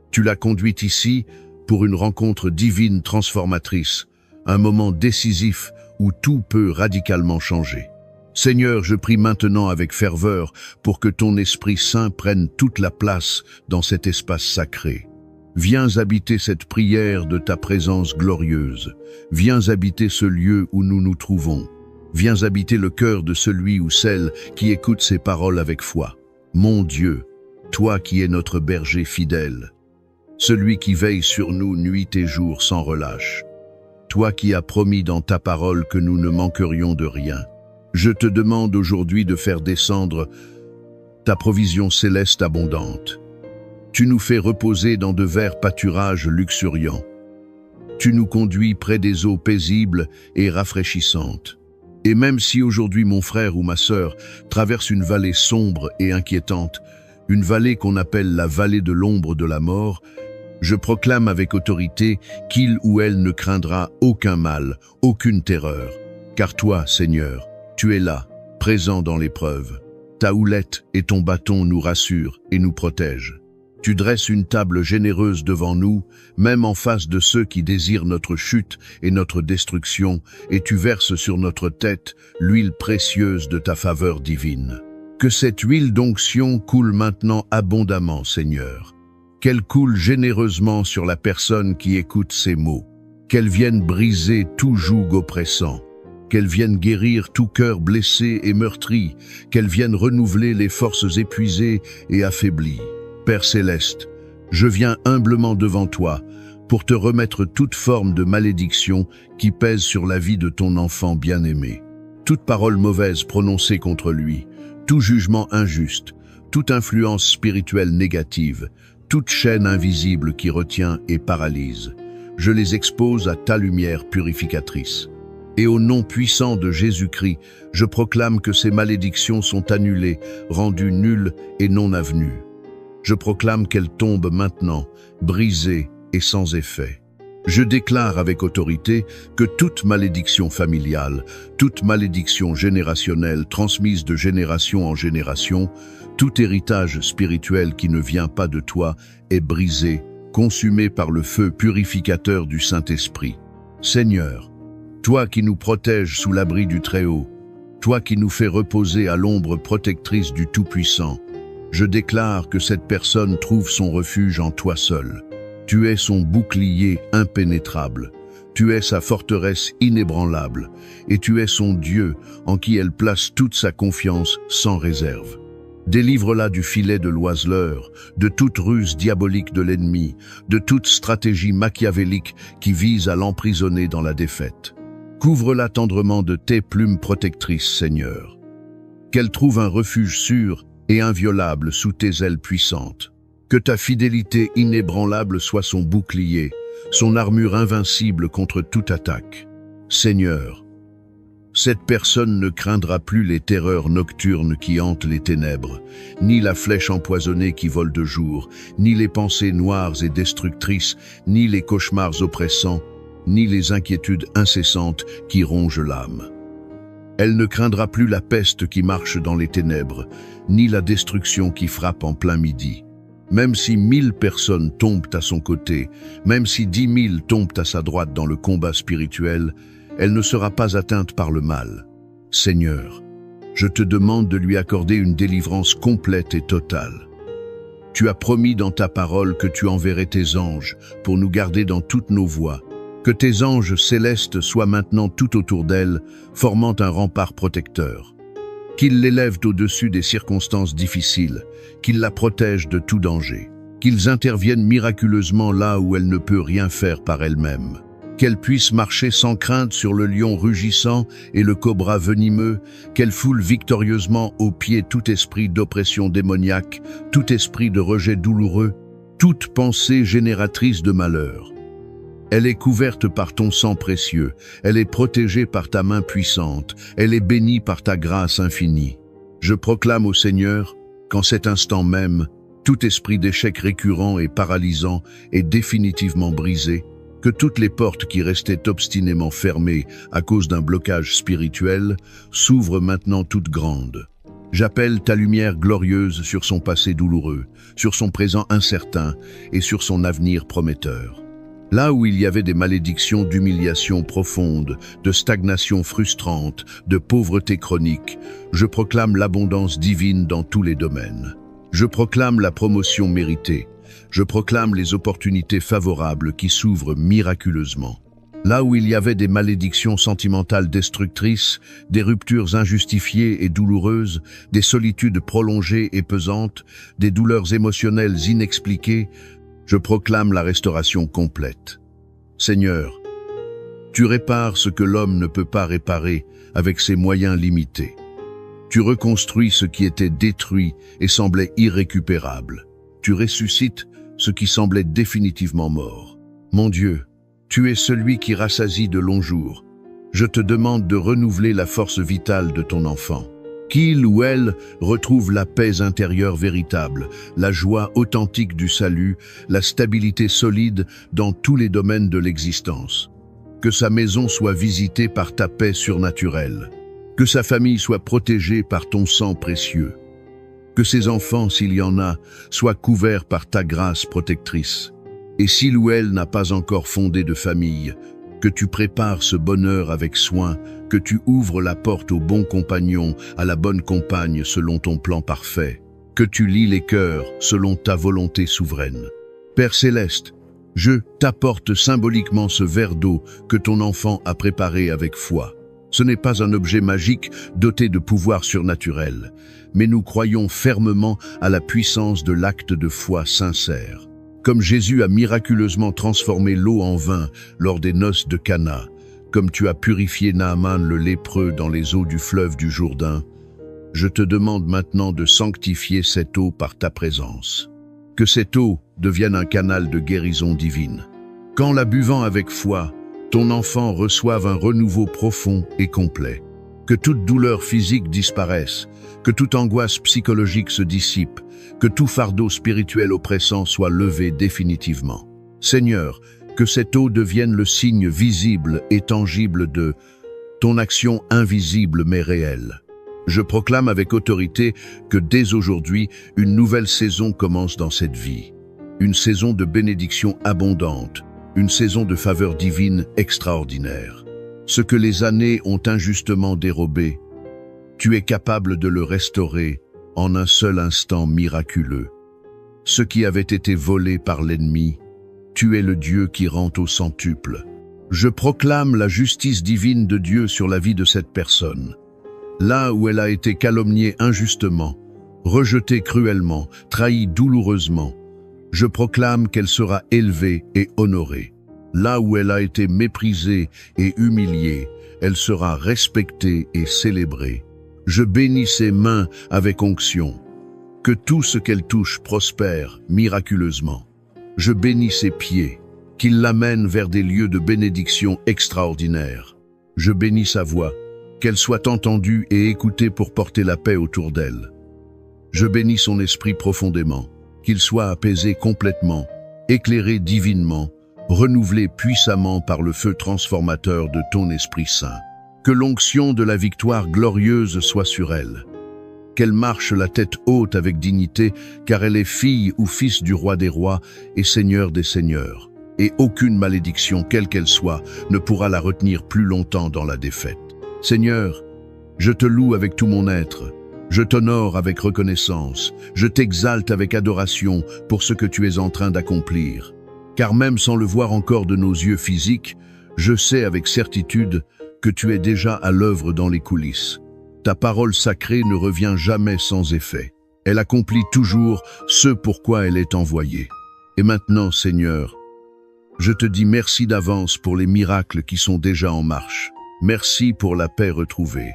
Tu l'as conduite ici pour une rencontre divine transformatrice, un moment décisif où tout peut radicalement changer. Seigneur, je prie maintenant avec ferveur pour que ton Esprit Saint prenne toute la place dans cet espace sacré. Viens habiter cette prière de ta présence glorieuse. Viens habiter ce lieu où nous nous trouvons. Viens habiter le cœur de celui ou celle qui écoute ces paroles avec foi. Mon Dieu, toi qui es notre berger fidèle, celui qui veille sur nous nuit et jour sans relâche, toi qui as promis dans ta parole que nous ne manquerions de rien, je te demande aujourd'hui de faire descendre ta provision céleste abondante. Tu nous fais reposer dans de verts pâturages luxuriants. Tu nous conduis près des eaux paisibles et rafraîchissantes. Et même si aujourd'hui mon frère ou ma sœur traverse une vallée sombre et inquiétante, une vallée qu'on appelle la vallée de l'ombre de la mort, je proclame avec autorité qu'il ou elle ne craindra aucun mal, aucune terreur. Car toi, Seigneur, tu es là, présent dans l'épreuve. Ta houlette et ton bâton nous rassurent et nous protègent. Tu dresses une table généreuse devant nous, même en face de ceux qui désirent notre chute et notre destruction, et tu verses sur notre tête l'huile précieuse de ta faveur divine. Que cette huile d'onction coule maintenant abondamment, Seigneur. Qu'elle coule généreusement sur la personne qui écoute ces mots. Qu'elle vienne briser tout joug oppressant. Qu'elle vienne guérir tout cœur blessé et meurtri. Qu'elle vienne renouveler les forces épuisées et affaiblies. Père céleste, je viens humblement devant toi pour te remettre toute forme de malédiction qui pèse sur la vie de ton enfant bien-aimé. Toute parole mauvaise prononcée contre lui, tout jugement injuste, toute influence spirituelle négative, toute chaîne invisible qui retient et paralyse, je les expose à ta lumière purificatrice. Et au nom puissant de Jésus-Christ, je proclame que ces malédictions sont annulées, rendues nulles et non avenues. Je proclame qu'elles tombent maintenant, brisées et sans effet. Je déclare avec autorité que toute malédiction familiale, toute malédiction générationnelle transmise de génération en génération, tout héritage spirituel qui ne vient pas de toi est brisé, consumé par le feu purificateur du Saint-Esprit. Seigneur, toi qui nous protèges sous l'abri du Très-Haut, toi qui nous fais reposer à l'ombre protectrice du Tout-Puissant, je déclare que cette personne trouve son refuge en toi seul. Tu es son bouclier impénétrable, tu es sa forteresse inébranlable, et tu es son Dieu en qui elle place toute sa confiance sans réserve. Délivre-la du filet de l'oiseleur, de toute ruse diabolique de l'ennemi, de toute stratégie machiavélique qui vise à l'emprisonner dans la défaite. Couvre-la tendrement de tes plumes protectrices, Seigneur. Qu'elle trouve un refuge sûr et inviolable sous tes ailes puissantes. Que ta fidélité inébranlable soit son bouclier, son armure invincible contre toute attaque. Seigneur, cette personne ne craindra plus les terreurs nocturnes qui hantent les ténèbres, ni la flèche empoisonnée qui vole de jour, ni les pensées noires et destructrices, ni les cauchemars oppressants, ni les inquiétudes incessantes qui rongent l'âme. Elle ne craindra plus la peste qui marche dans les ténèbres, ni la destruction qui frappe en plein midi. Même si 1000 personnes tombent à son côté, même si 10 000 tombent à sa droite dans le combat spirituel, elle ne sera pas atteinte par le mal. Seigneur, je te demande de lui accorder une délivrance complète et totale. Tu as promis dans ta parole que tu enverrais tes anges pour nous garder dans toutes nos voies. Que tes anges célestes soient maintenant tout autour d'elle, formant un rempart protecteur. Qu'ils l'élèvent au-dessus des circonstances difficiles, qu'ils la protègent de tout danger, qu'ils interviennent miraculeusement là où elle ne peut rien faire par elle-même, qu'elle puisse marcher sans crainte sur le lion rugissant et le cobra venimeux, qu'elle foule victorieusement aux pieds tout esprit d'oppression démoniaque, tout esprit de rejet douloureux, toute pensée génératrice de malheur. Elle est couverte par ton sang précieux, elle est protégée par ta main puissante, elle est bénie par ta grâce infinie. Je proclame au Seigneur qu'en cet instant même, tout esprit d'échec récurrent et paralysant est définitivement brisé, que toutes les portes qui restaient obstinément fermées à cause d'un blocage spirituel s'ouvrent maintenant toutes grandes. J'appelle ta lumière glorieuse sur son passé douloureux, sur son présent incertain et sur son avenir prometteur. Là où il y avait des malédictions d'humiliation profonde, de stagnation frustrante, de pauvreté chronique, je proclame l'abondance divine dans tous les domaines. Je proclame la promotion méritée. Je proclame les opportunités favorables qui s'ouvrent miraculeusement. Là où il y avait des malédictions sentimentales destructrices, des ruptures injustifiées et douloureuses, des solitudes prolongées et pesantes, des douleurs émotionnelles inexpliquées, je proclame la restauration complète. Seigneur, tu répares ce que l'homme ne peut pas réparer avec ses moyens limités. Tu reconstruis ce qui était détruit et semblait irrécupérable. Tu ressuscites ce qui semblait définitivement mort. Mon Dieu, Tu es celui qui rassasie de longs jours. Je te demande de renouveler la force vitale de ton enfant. Qu'il ou elle retrouve la paix intérieure véritable, la joie authentique du salut, la stabilité solide dans tous les domaines de l'existence. Que sa maison soit visitée par ta paix surnaturelle. Que sa famille soit protégée par ton sang précieux. Que ses enfants, s'il y en a, soient couverts par ta grâce protectrice. Et s'il ou elle n'a pas encore fondé de famille, que tu prépares ce bonheur avec soin, que tu ouvres la porte au bon compagnon, à la bonne compagne selon ton plan parfait, que tu lis les cœurs selon ta volonté souveraine. Père céleste, je t'apporte symboliquement ce verre d'eau que ton enfant a préparé avec foi. Ce n'est pas un objet magique doté de pouvoirs surnaturels, mais nous croyons fermement à la puissance de l'acte de foi sincère. Comme Jésus a miraculeusement transformé l'eau en vin lors des noces de Cana, comme tu as purifié Naaman le lépreux dans les eaux du fleuve du Jourdain, je te demande maintenant de sanctifier cette eau par ta présence. Que cette eau devienne un canal de guérison divine. Qu'en la buvant avec foi, ton enfant reçoive un renouveau profond et complet. Que toute douleur physique disparaisse, que toute angoisse psychologique se dissipe, que tout fardeau spirituel oppressant soit levé définitivement. Seigneur, que cette eau devienne le signe visible et tangible de ton action invisible mais réelle. Je proclame avec autorité que dès aujourd'hui, une nouvelle saison commence dans cette vie. Une saison de bénédiction abondante, une saison de faveur divine extraordinaire. Ce que les années ont injustement dérobé, tu es capable de le restaurer en un seul instant miraculeux. Ce qui avait été volé par l'ennemi, tu es le Dieu qui rend au centuple. Je proclame la justice divine de Dieu sur la vie de cette personne. Là où elle a été calomniée injustement, rejetée cruellement, trahie douloureusement, je proclame qu'elle sera élevée et honorée. Là où elle a été méprisée et humiliée, elle sera respectée et célébrée. Je bénis ses mains avec onction. Que tout ce qu'elle touche prospère miraculeusement. Je bénis ses pieds, qu'il l'amène vers des lieux de bénédiction extraordinaires. Je bénis sa voix, qu'elle soit entendue et écoutée pour porter la paix autour d'elle. Je bénis son esprit profondément, qu'il soit apaisé complètement, éclairé divinement, renouvelé puissamment par le feu transformateur de ton Esprit Saint. Que l'onction de la victoire glorieuse soit sur elle. Qu'elle marche la tête haute avec dignité, car elle est fille ou fils du roi des rois et seigneur des seigneurs. Et aucune malédiction, quelle qu'elle soit, ne pourra la retenir plus longtemps dans la défaite. Seigneur, je te loue avec tout mon être. Je t'honore avec reconnaissance. Je t'exalte avec adoration pour ce que tu es en train d'accomplir. Car même sans le voir encore de nos yeux physiques, je sais avec certitude que tu es déjà à l'œuvre dans les coulisses. Ta parole sacrée ne revient jamais sans effet. Elle accomplit toujours ce pourquoi elle est envoyée. Et maintenant, Seigneur, je te dis merci d'avance pour les miracles qui sont déjà en marche. Merci pour la paix retrouvée,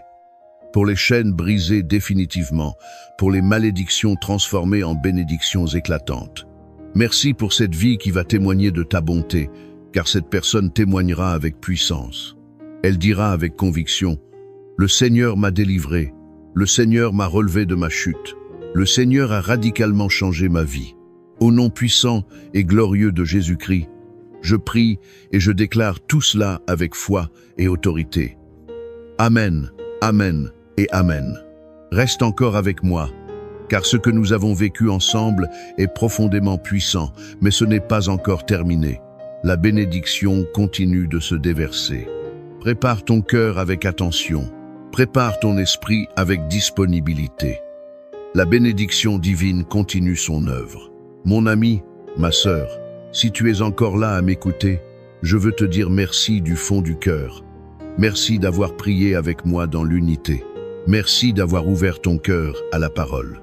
pour les chaînes brisées définitivement, pour les malédictions transformées en bénédictions éclatantes. Merci pour cette vie qui va témoigner de ta bonté, car cette personne témoignera avec puissance. Elle dira avec conviction, « Le Seigneur m'a délivré, le Seigneur m'a relevé de ma chute, le Seigneur a radicalement changé ma vie. » Au nom puissant et glorieux de Jésus-Christ, je prie et je déclare tout cela avec foi et autorité. Amen, Amen et Amen. Reste encore avec moi, car ce que nous avons vécu ensemble est profondément puissant, mais ce n'est pas encore terminé. La bénédiction continue de se déverser. Prépare ton cœur avec attention. Prépare ton esprit avec disponibilité. La bénédiction divine continue son œuvre. Mon ami, ma sœur, si tu es encore là à m'écouter, je veux te dire merci du fond du cœur. Merci d'avoir prié avec moi dans l'unité. Merci d'avoir ouvert ton cœur à la parole.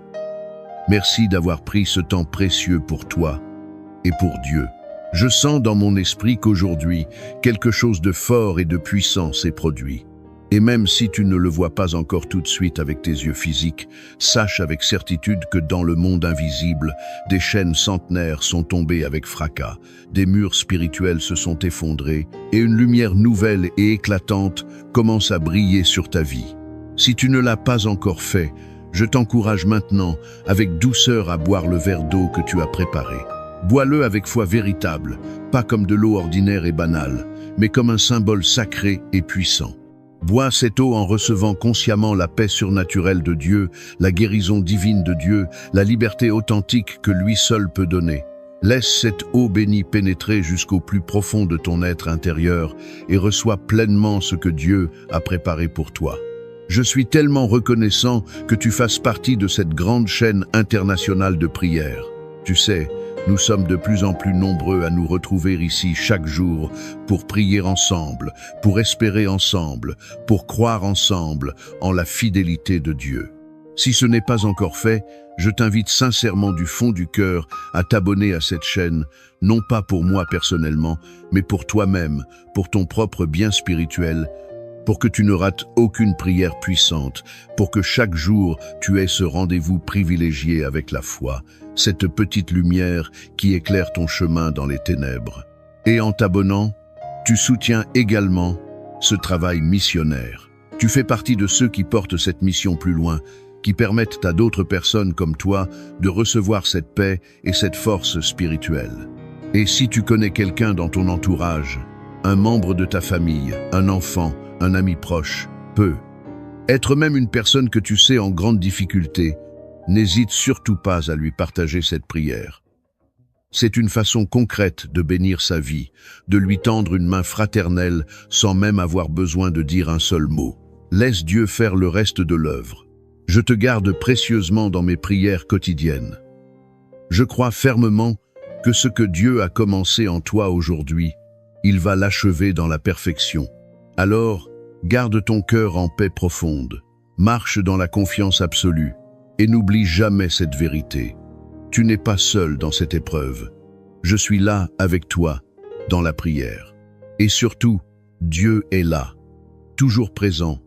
Merci d'avoir pris ce temps précieux pour toi et pour Dieu. Je sens dans mon esprit qu'aujourd'hui, quelque chose de fort et de puissant s'est produit. Et même si tu ne le vois pas encore tout de suite avec tes yeux physiques, sache avec certitude que dans le monde invisible, des chaînes centenaires sont tombées avec fracas, des murs spirituels se sont effondrés et une lumière nouvelle et éclatante commence à briller sur ta vie. Si tu ne l'as pas encore fait, je t'encourage maintenant avec douceur à boire le verre d'eau que tu as préparé. Bois-le avec foi véritable, pas comme de l'eau ordinaire et banale, mais comme un symbole sacré et puissant. Bois cette eau en recevant consciemment la paix surnaturelle de Dieu, la guérison divine de Dieu, la liberté authentique que lui seul peut donner. Laisse cette eau bénie pénétrer jusqu'au plus profond de ton être intérieur et reçois pleinement ce que Dieu a préparé pour toi. Je suis tellement reconnaissant que tu fasses partie de cette grande chaîne internationale de prière. Tu sais, nous sommes de plus en plus nombreux à nous retrouver ici chaque jour pour prier ensemble, pour espérer ensemble, pour croire ensemble en la fidélité de Dieu. Si ce n'est pas encore fait, je t'invite sincèrement du fond du cœur à t'abonner à cette chaîne, non pas pour moi personnellement, mais pour toi-même, pour ton propre bien spirituel, pour que tu ne rates aucune prière puissante, pour que chaque jour tu aies ce rendez-vous privilégié avec la foi, cette petite lumière qui éclaire ton chemin dans les ténèbres. Et en t'abonnant, tu soutiens également ce travail missionnaire. Tu fais partie de ceux qui portent cette mission plus loin, qui permettent à d'autres personnes comme toi de recevoir cette paix et cette force spirituelle. Et si tu connais quelqu'un dans ton entourage, un membre de ta famille, un enfant, un ami proche, être même une personne que tu sais en grande difficulté, n'hésite surtout pas à lui partager cette prière. C'est une façon concrète de bénir sa vie, de lui tendre une main fraternelle sans même avoir besoin de dire un seul mot. Laisse Dieu faire le reste de l'œuvre. Je te garde précieusement dans mes prières quotidiennes. Je crois fermement que ce que Dieu a commencé en toi aujourd'hui, il va l'achever dans la perfection. Alors, garde ton cœur en paix profonde, marche dans la confiance absolue et n'oublie jamais cette vérité. Tu n'es pas seul dans cette épreuve. Je suis là avec toi dans la prière. Et surtout, Dieu est là, toujours présent,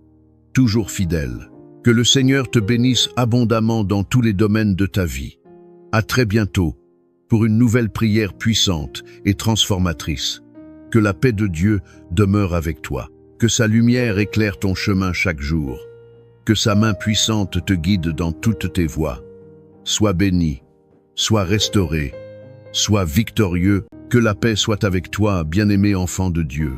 toujours fidèle. Que le Seigneur te bénisse abondamment dans tous les domaines de ta vie. À très bientôt pour une nouvelle prière puissante et transformatrice. Que la paix de Dieu demeure avec toi. Que sa lumière éclaire ton chemin chaque jour. Que sa main puissante te guide dans toutes tes voies. Sois béni, sois restauré, sois victorieux. Que la paix soit avec toi, bien-aimé enfant de Dieu.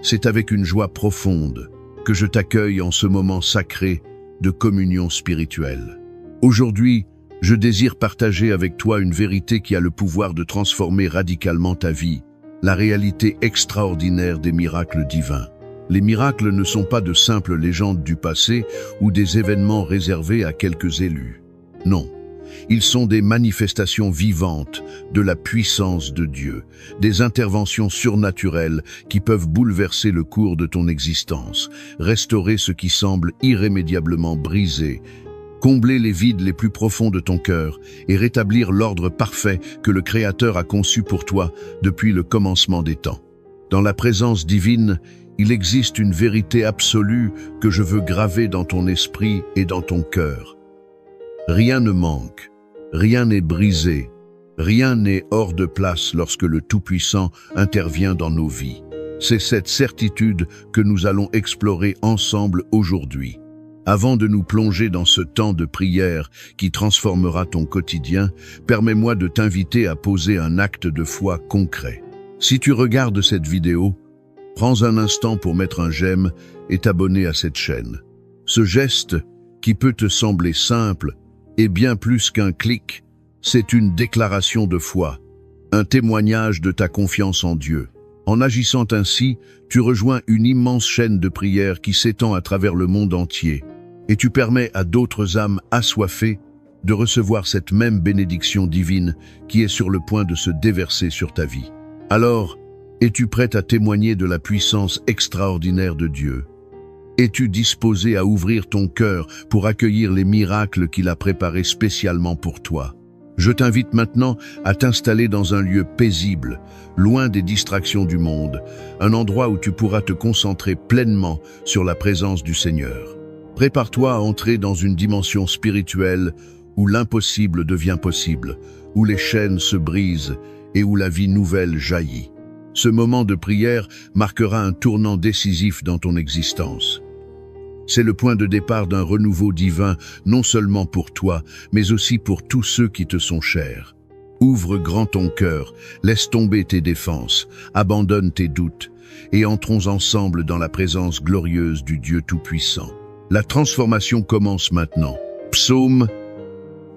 C'est avec une joie profonde que je t'accueille en ce moment sacré de communion spirituelle. Aujourd'hui, je désire partager avec toi une vérité qui a le pouvoir de transformer radicalement ta vie, la réalité extraordinaire des miracles divins. Les miracles ne sont pas de simples légendes du passé ou des événements réservés à quelques élus. Non, ils sont des manifestations vivantes de la puissance de Dieu, des interventions surnaturelles qui peuvent bouleverser le cours de ton existence, restaurer ce qui semble irrémédiablement brisé, combler les vides les plus profonds de ton cœur et rétablir l'ordre parfait que le Créateur a conçu pour toi depuis le commencement des temps. Dans la présence divine, il existe une vérité absolue que je veux graver dans ton esprit et dans ton cœur. Rien ne manque, rien n'est brisé, rien n'est hors de place lorsque le Tout-Puissant intervient dans nos vies. C'est cette certitude que nous allons explorer ensemble aujourd'hui. Avant de nous plonger dans ce temps de prière qui transformera ton quotidien, permets-moi de t'inviter à poser un acte de foi concret. Si tu regardes cette vidéo, prends un instant pour mettre un j'aime et t'abonner à cette chaîne. Ce geste, qui peut te sembler simple, est bien plus qu'un clic, c'est une déclaration de foi, un témoignage de ta confiance en Dieu. En agissant ainsi, tu rejoins une immense chaîne de prière qui s'étend à travers le monde entier, et tu permets à d'autres âmes assoiffées de recevoir cette même bénédiction divine qui est sur le point de se déverser sur ta vie. Alors, es-tu prête à témoigner de la puissance extraordinaire de Dieu? Es-tu disposé à ouvrir ton cœur pour accueillir les miracles qu'il a préparés spécialement pour toi? Je t'invite maintenant à t'installer dans un lieu paisible, loin des distractions du monde, un endroit où tu pourras te concentrer pleinement sur la présence du Seigneur. Prépare-toi à entrer dans une dimension spirituelle où l'impossible devient possible, où les chaînes se brisent et où la vie nouvelle jaillit. Ce moment de prière marquera un tournant décisif dans ton existence. C'est le point de départ d'un renouveau divin, non seulement pour toi, mais aussi pour tous ceux qui te sont chers. Ouvre grand ton cœur, laisse tomber tes défenses, abandonne tes doutes, et entrons ensemble dans la présence glorieuse du Dieu Tout-Puissant. La transformation commence maintenant. Psaume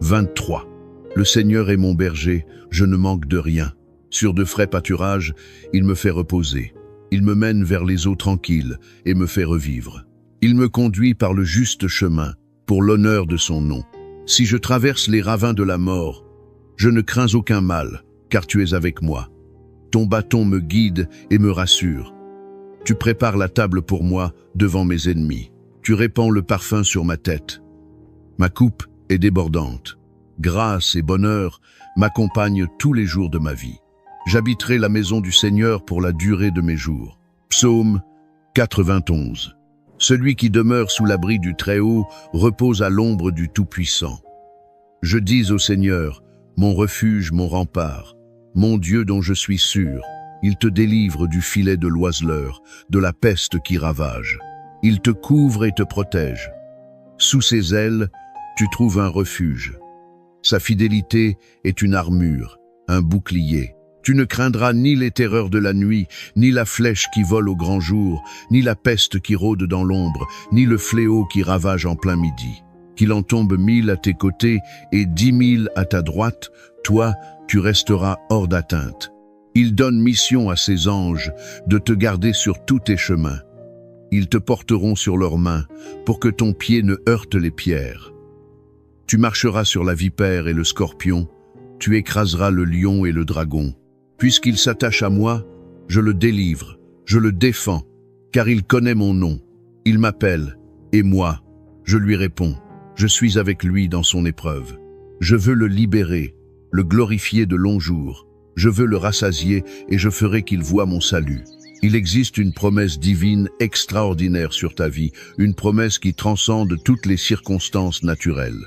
23. Le Seigneur est mon berger, je ne manque de rien. Sur de frais pâturages, il me fait reposer. Il me mène vers les eaux tranquilles et me fait revivre. Il me conduit par le juste chemin, pour l'honneur de son nom. Si je traverse les ravins de la mort, je ne crains aucun mal, car tu es avec moi. Ton bâton me guide et me rassure. Tu prépares la table pour moi devant mes ennemis. Tu répands le parfum sur ma tête. Ma coupe est débordante. Grâce et bonheur m'accompagnent tous les jours de ma vie. J'habiterai la maison du Seigneur pour la durée de mes jours. Psaume 91. Celui qui demeure sous l'abri du Très-Haut repose à l'ombre du Tout-Puissant. Je dis au Seigneur, mon refuge, mon rempart, mon Dieu dont je suis sûr, il te délivre du filet de l'oiseleur, de la peste qui ravage. Il te couvre et te protège. Sous ses ailes, tu trouves un refuge. Sa fidélité est une armure, un bouclier. Tu ne craindras ni les terreurs de la nuit, ni la flèche qui vole au grand jour, ni la peste qui rôde dans l'ombre, ni le fléau qui ravage en plein midi. Qu'il en tombe 1000 à tes côtés et 10 000 à ta droite, toi, tu resteras hors d'atteinte. Il donne mission à ses anges de te garder sur tous tes chemins. Ils te porteront sur leurs mains pour que ton pied ne heurte les pierres. Tu marcheras sur la vipère et le scorpion, tu écraseras le lion et le dragon. Puisqu'il s'attache à moi, je le délivre, je le défends, car il connaît mon nom. Il m'appelle, et moi, je lui réponds. Je suis avec lui dans son épreuve. Je veux le libérer, le glorifier de longs jours. Je veux le rassasier et je ferai qu'il voie mon salut. Il existe une promesse divine extraordinaire sur ta vie, une promesse qui transcende toutes les circonstances naturelles.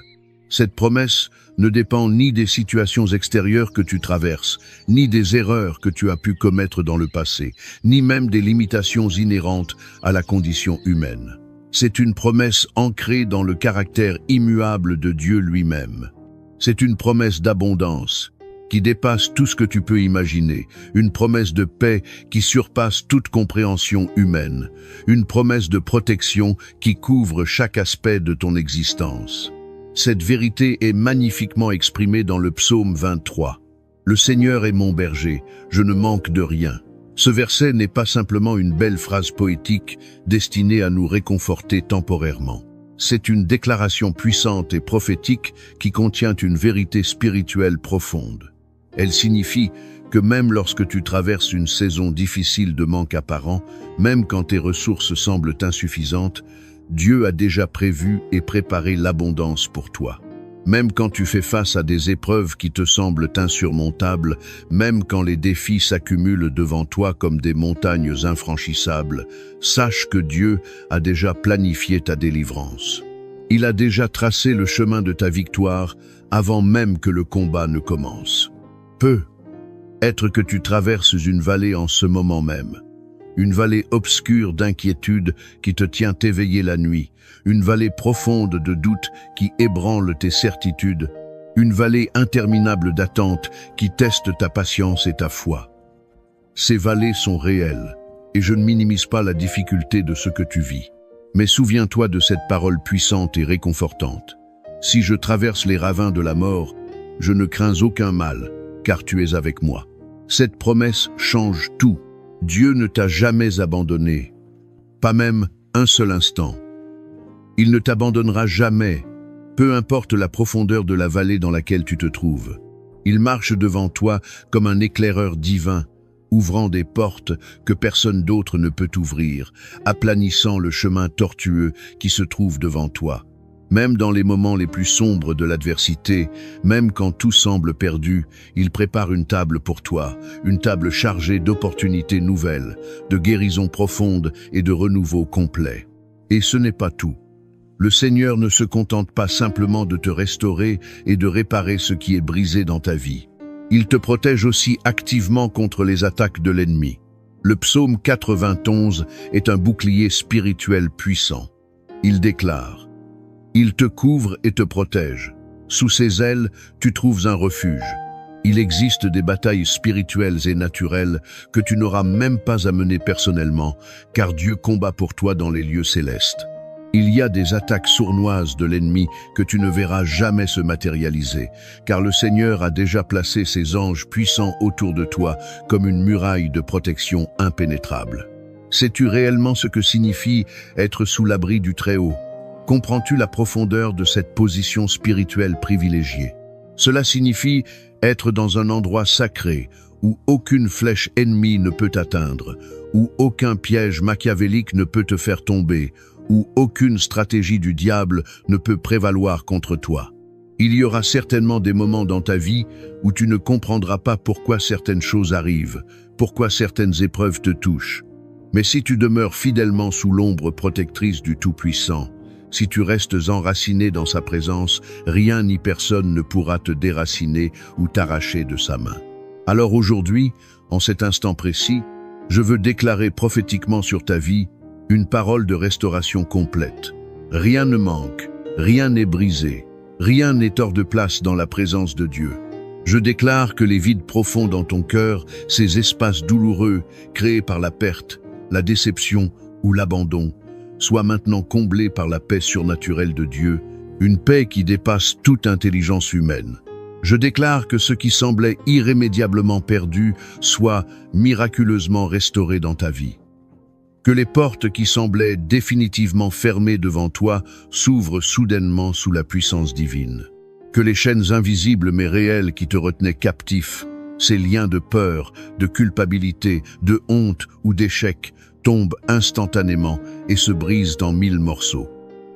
Cette promesse ne dépend ni des situations extérieures que tu traverses, ni des erreurs que tu as pu commettre dans le passé, ni même des limitations inhérentes à la condition humaine. C'est une promesse ancrée dans le caractère immuable de Dieu lui-même. C'est une promesse d'abondance qui dépasse tout ce que tu peux imaginer, une promesse de paix qui surpasse toute compréhension humaine, une promesse de protection qui couvre chaque aspect de ton existence. Cette vérité est magnifiquement exprimée dans le psaume 23. Le Seigneur est mon berger, je ne manque de rien. Ce verset n'est pas simplement une belle phrase poétique destinée à nous réconforter temporairement. C'est une déclaration puissante et prophétique qui contient une vérité spirituelle profonde. Elle signifie que même lorsque tu traverses une saison difficile de manque apparent, même quand tes ressources semblent insuffisantes, Dieu a déjà prévu et préparé l'abondance pour toi. Même quand tu fais face à des épreuves qui te semblent insurmontables, même quand les défis s'accumulent devant toi comme des montagnes infranchissables, sache que Dieu a déjà planifié ta délivrance. Il a déjà tracé le chemin de ta victoire avant même que le combat ne commence. Peut-être que tu traverses une vallée en ce moment même. Une vallée obscure d'inquiétude qui te tient éveillé la nuit, une vallée profonde de doute qui ébranle tes certitudes, une vallée interminable d'attente qui teste ta patience et ta foi. Ces vallées sont réelles, et je ne minimise pas la difficulté de ce que tu vis. Mais souviens-toi de cette parole puissante et réconfortante. Si je traverse les ravins de la mort, je ne crains aucun mal, car tu es avec moi. Cette promesse change tout. Dieu ne t'a jamais abandonné, pas même un seul instant. Il ne t'abandonnera jamais, peu importe la profondeur de la vallée dans laquelle tu te trouves. Il marche devant toi comme un éclaireur divin, ouvrant des portes que personne d'autre ne peut ouvrir, aplanissant le chemin tortueux qui se trouve devant toi. Même dans les moments les plus sombres de l'adversité, même quand tout semble perdu, il prépare une table pour toi, une table chargée d'opportunités nouvelles, de guérisons profondes et de renouveau complet. Et ce n'est pas tout. Le Seigneur ne se contente pas simplement de te restaurer et de réparer ce qui est brisé dans ta vie. Il te protège aussi activement contre les attaques de l'ennemi. Le psaume 91 est un bouclier spirituel puissant. Il déclare: il te couvre et te protège. Sous ses ailes, tu trouves un refuge. Il existe des batailles spirituelles et naturelles que tu n'auras même pas à mener personnellement, car Dieu combat pour toi dans les lieux célestes. Il y a des attaques sournoises de l'ennemi que tu ne verras jamais se matérialiser, car le Seigneur a déjà placé ses anges puissants autour de toi comme une muraille de protection impénétrable. Sais-tu réellement ce que signifie être sous l'abri du Très-Haut? Comprends-tu la profondeur de cette position spirituelle privilégiée? Cela signifie être dans un endroit sacré où aucune flèche ennemie ne peut t'atteindre, où aucun piège machiavélique ne peut te faire tomber, où aucune stratégie du diable ne peut prévaloir contre toi. Il y aura certainement des moments dans ta vie où tu ne comprendras pas pourquoi certaines choses arrivent, pourquoi certaines épreuves te touchent. Mais si tu demeures fidèlement sous l'ombre protectrice du Tout-Puissant, si tu restes enraciné dans sa présence, rien ni personne ne pourra te déraciner ou t'arracher de sa main. Alors aujourd'hui, en cet instant précis, je veux déclarer prophétiquement sur ta vie une parole de restauration complète. Rien ne manque, rien n'est brisé, rien n'est hors de place dans la présence de Dieu. Je déclare que les vides profonds dans ton cœur, ces espaces douloureux créés par la perte, la déception ou l'abandon, soient maintenant comblés par la paix surnaturelle de Dieu, une paix qui dépasse toute intelligence humaine. Je déclare que ce qui semblait irrémédiablement perdu soit miraculeusement restauré dans ta vie. Que les portes qui semblaient définitivement fermées devant toi s'ouvrent soudainement sous la puissance divine. Que les chaînes invisibles mais réelles qui te retenaient captif, ces liens de peur, de culpabilité, de honte ou d'échec, tombent instantanément et se brisent en 1000 morceaux.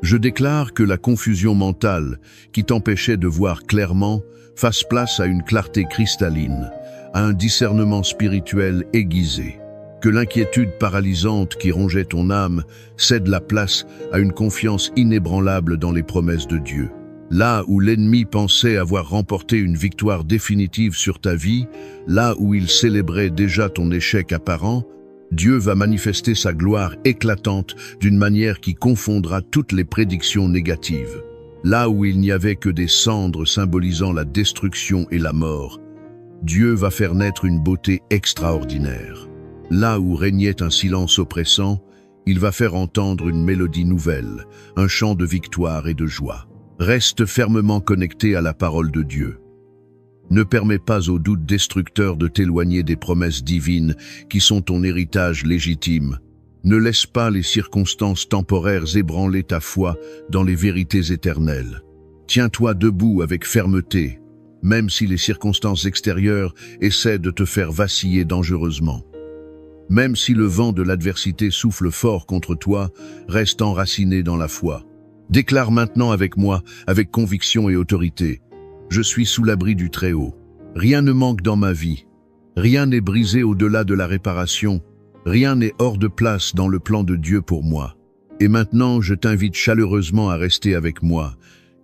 Je déclare que la confusion mentale qui t'empêchait de voir clairement fasse place à une clarté cristalline, à un discernement spirituel aiguisé. Que l'inquiétude paralysante qui rongeait ton âme cède la place à une confiance inébranlable dans les promesses de Dieu. Là où l'ennemi pensait avoir remporté une victoire définitive sur ta vie, là où il célébrait déjà ton échec apparent, Dieu va manifester sa gloire éclatante d'une manière qui confondra toutes les prédictions négatives. Là où il n'y avait que des cendres symbolisant la destruction et la mort, Dieu va faire naître une beauté extraordinaire. Là où régnait un silence oppressant, il va faire entendre une mélodie nouvelle, un chant de victoire et de joie. Reste fermement connecté à la parole de Dieu. Ne permets pas aux doutes destructeurs de t'éloigner des promesses divines qui sont ton héritage légitime. Ne laisse pas les circonstances temporaires ébranler ta foi dans les vérités éternelles. Tiens-toi debout avec fermeté, même si les circonstances extérieures essaient de te faire vaciller dangereusement. Même si le vent de l'adversité souffle fort contre toi, reste enraciné dans la foi. Déclare maintenant avec moi, avec conviction et autorité: je suis sous l'abri du Très-Haut. Rien ne manque dans ma vie. Rien n'est brisé au-delà de la réparation. Rien n'est hors de place dans le plan de Dieu pour moi. Et maintenant, je t'invite chaleureusement à rester avec moi,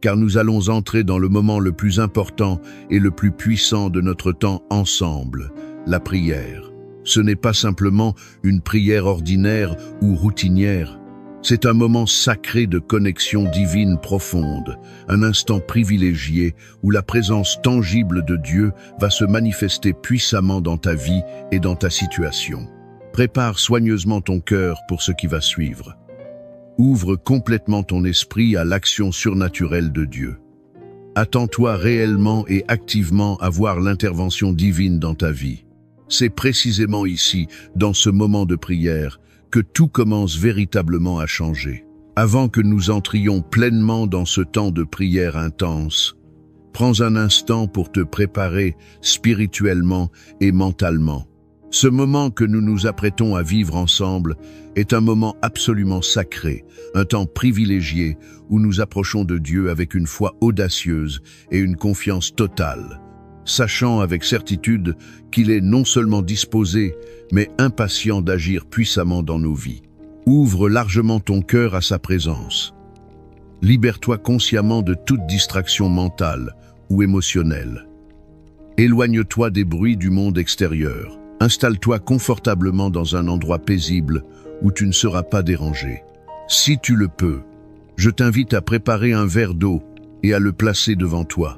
car nous allons entrer dans le moment le plus important et le plus puissant de notre temps ensemble, la prière. Ce n'est pas simplement une prière ordinaire ou routinière. C'est un moment sacré de connexion divine profonde, un instant privilégié où la présence tangible de Dieu va se manifester puissamment dans ta vie et dans ta situation. Prépare soigneusement ton cœur pour ce qui va suivre. Ouvre complètement ton esprit à l'action surnaturelle de Dieu. Attends-toi réellement et activement à voir l'intervention divine dans ta vie. C'est précisément ici, dans ce moment de prière, que tout commence véritablement à changer. Avant que nous entrions pleinement dans ce temps de prière intense, prends un instant pour te préparer spirituellement et mentalement. Ce moment que nous nous apprêtons à vivre ensemble est un moment absolument sacré, un temps privilégié où nous approchons de Dieu avec une foi audacieuse et une confiance totale, sachant avec certitude qu'il est non seulement disposé, mais impatient d'agir puissamment dans nos vies. Ouvre largement ton cœur à sa présence. Libère-toi consciemment de toute distraction mentale ou émotionnelle. Éloigne-toi des bruits du monde extérieur. Installe-toi confortablement dans un endroit paisible où tu ne seras pas dérangé. Si tu le peux, je t'invite à préparer un verre d'eau et à le placer devant toi.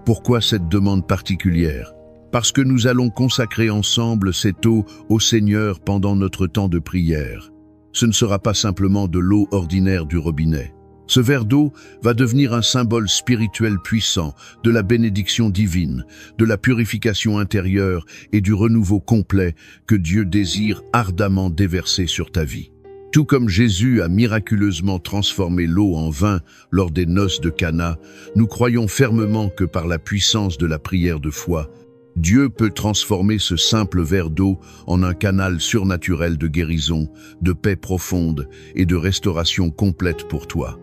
Pourquoi cette demande particulière? Parce que nous allons consacrer ensemble cette eau au Seigneur pendant notre temps de prière. Ce ne sera pas simplement de l'eau ordinaire du robinet. Ce verre d'eau va devenir un symbole spirituel puissant de la bénédiction divine, de la purification intérieure et du renouveau complet que Dieu désire ardemment déverser sur ta vie. Tout comme Jésus a miraculeusement transformé l'eau en vin lors des noces de Cana, nous croyons fermement que par la puissance de la prière de foi, Dieu peut transformer ce simple verre d'eau en un canal surnaturel de guérison, de paix profonde et de restauration complète pour toi.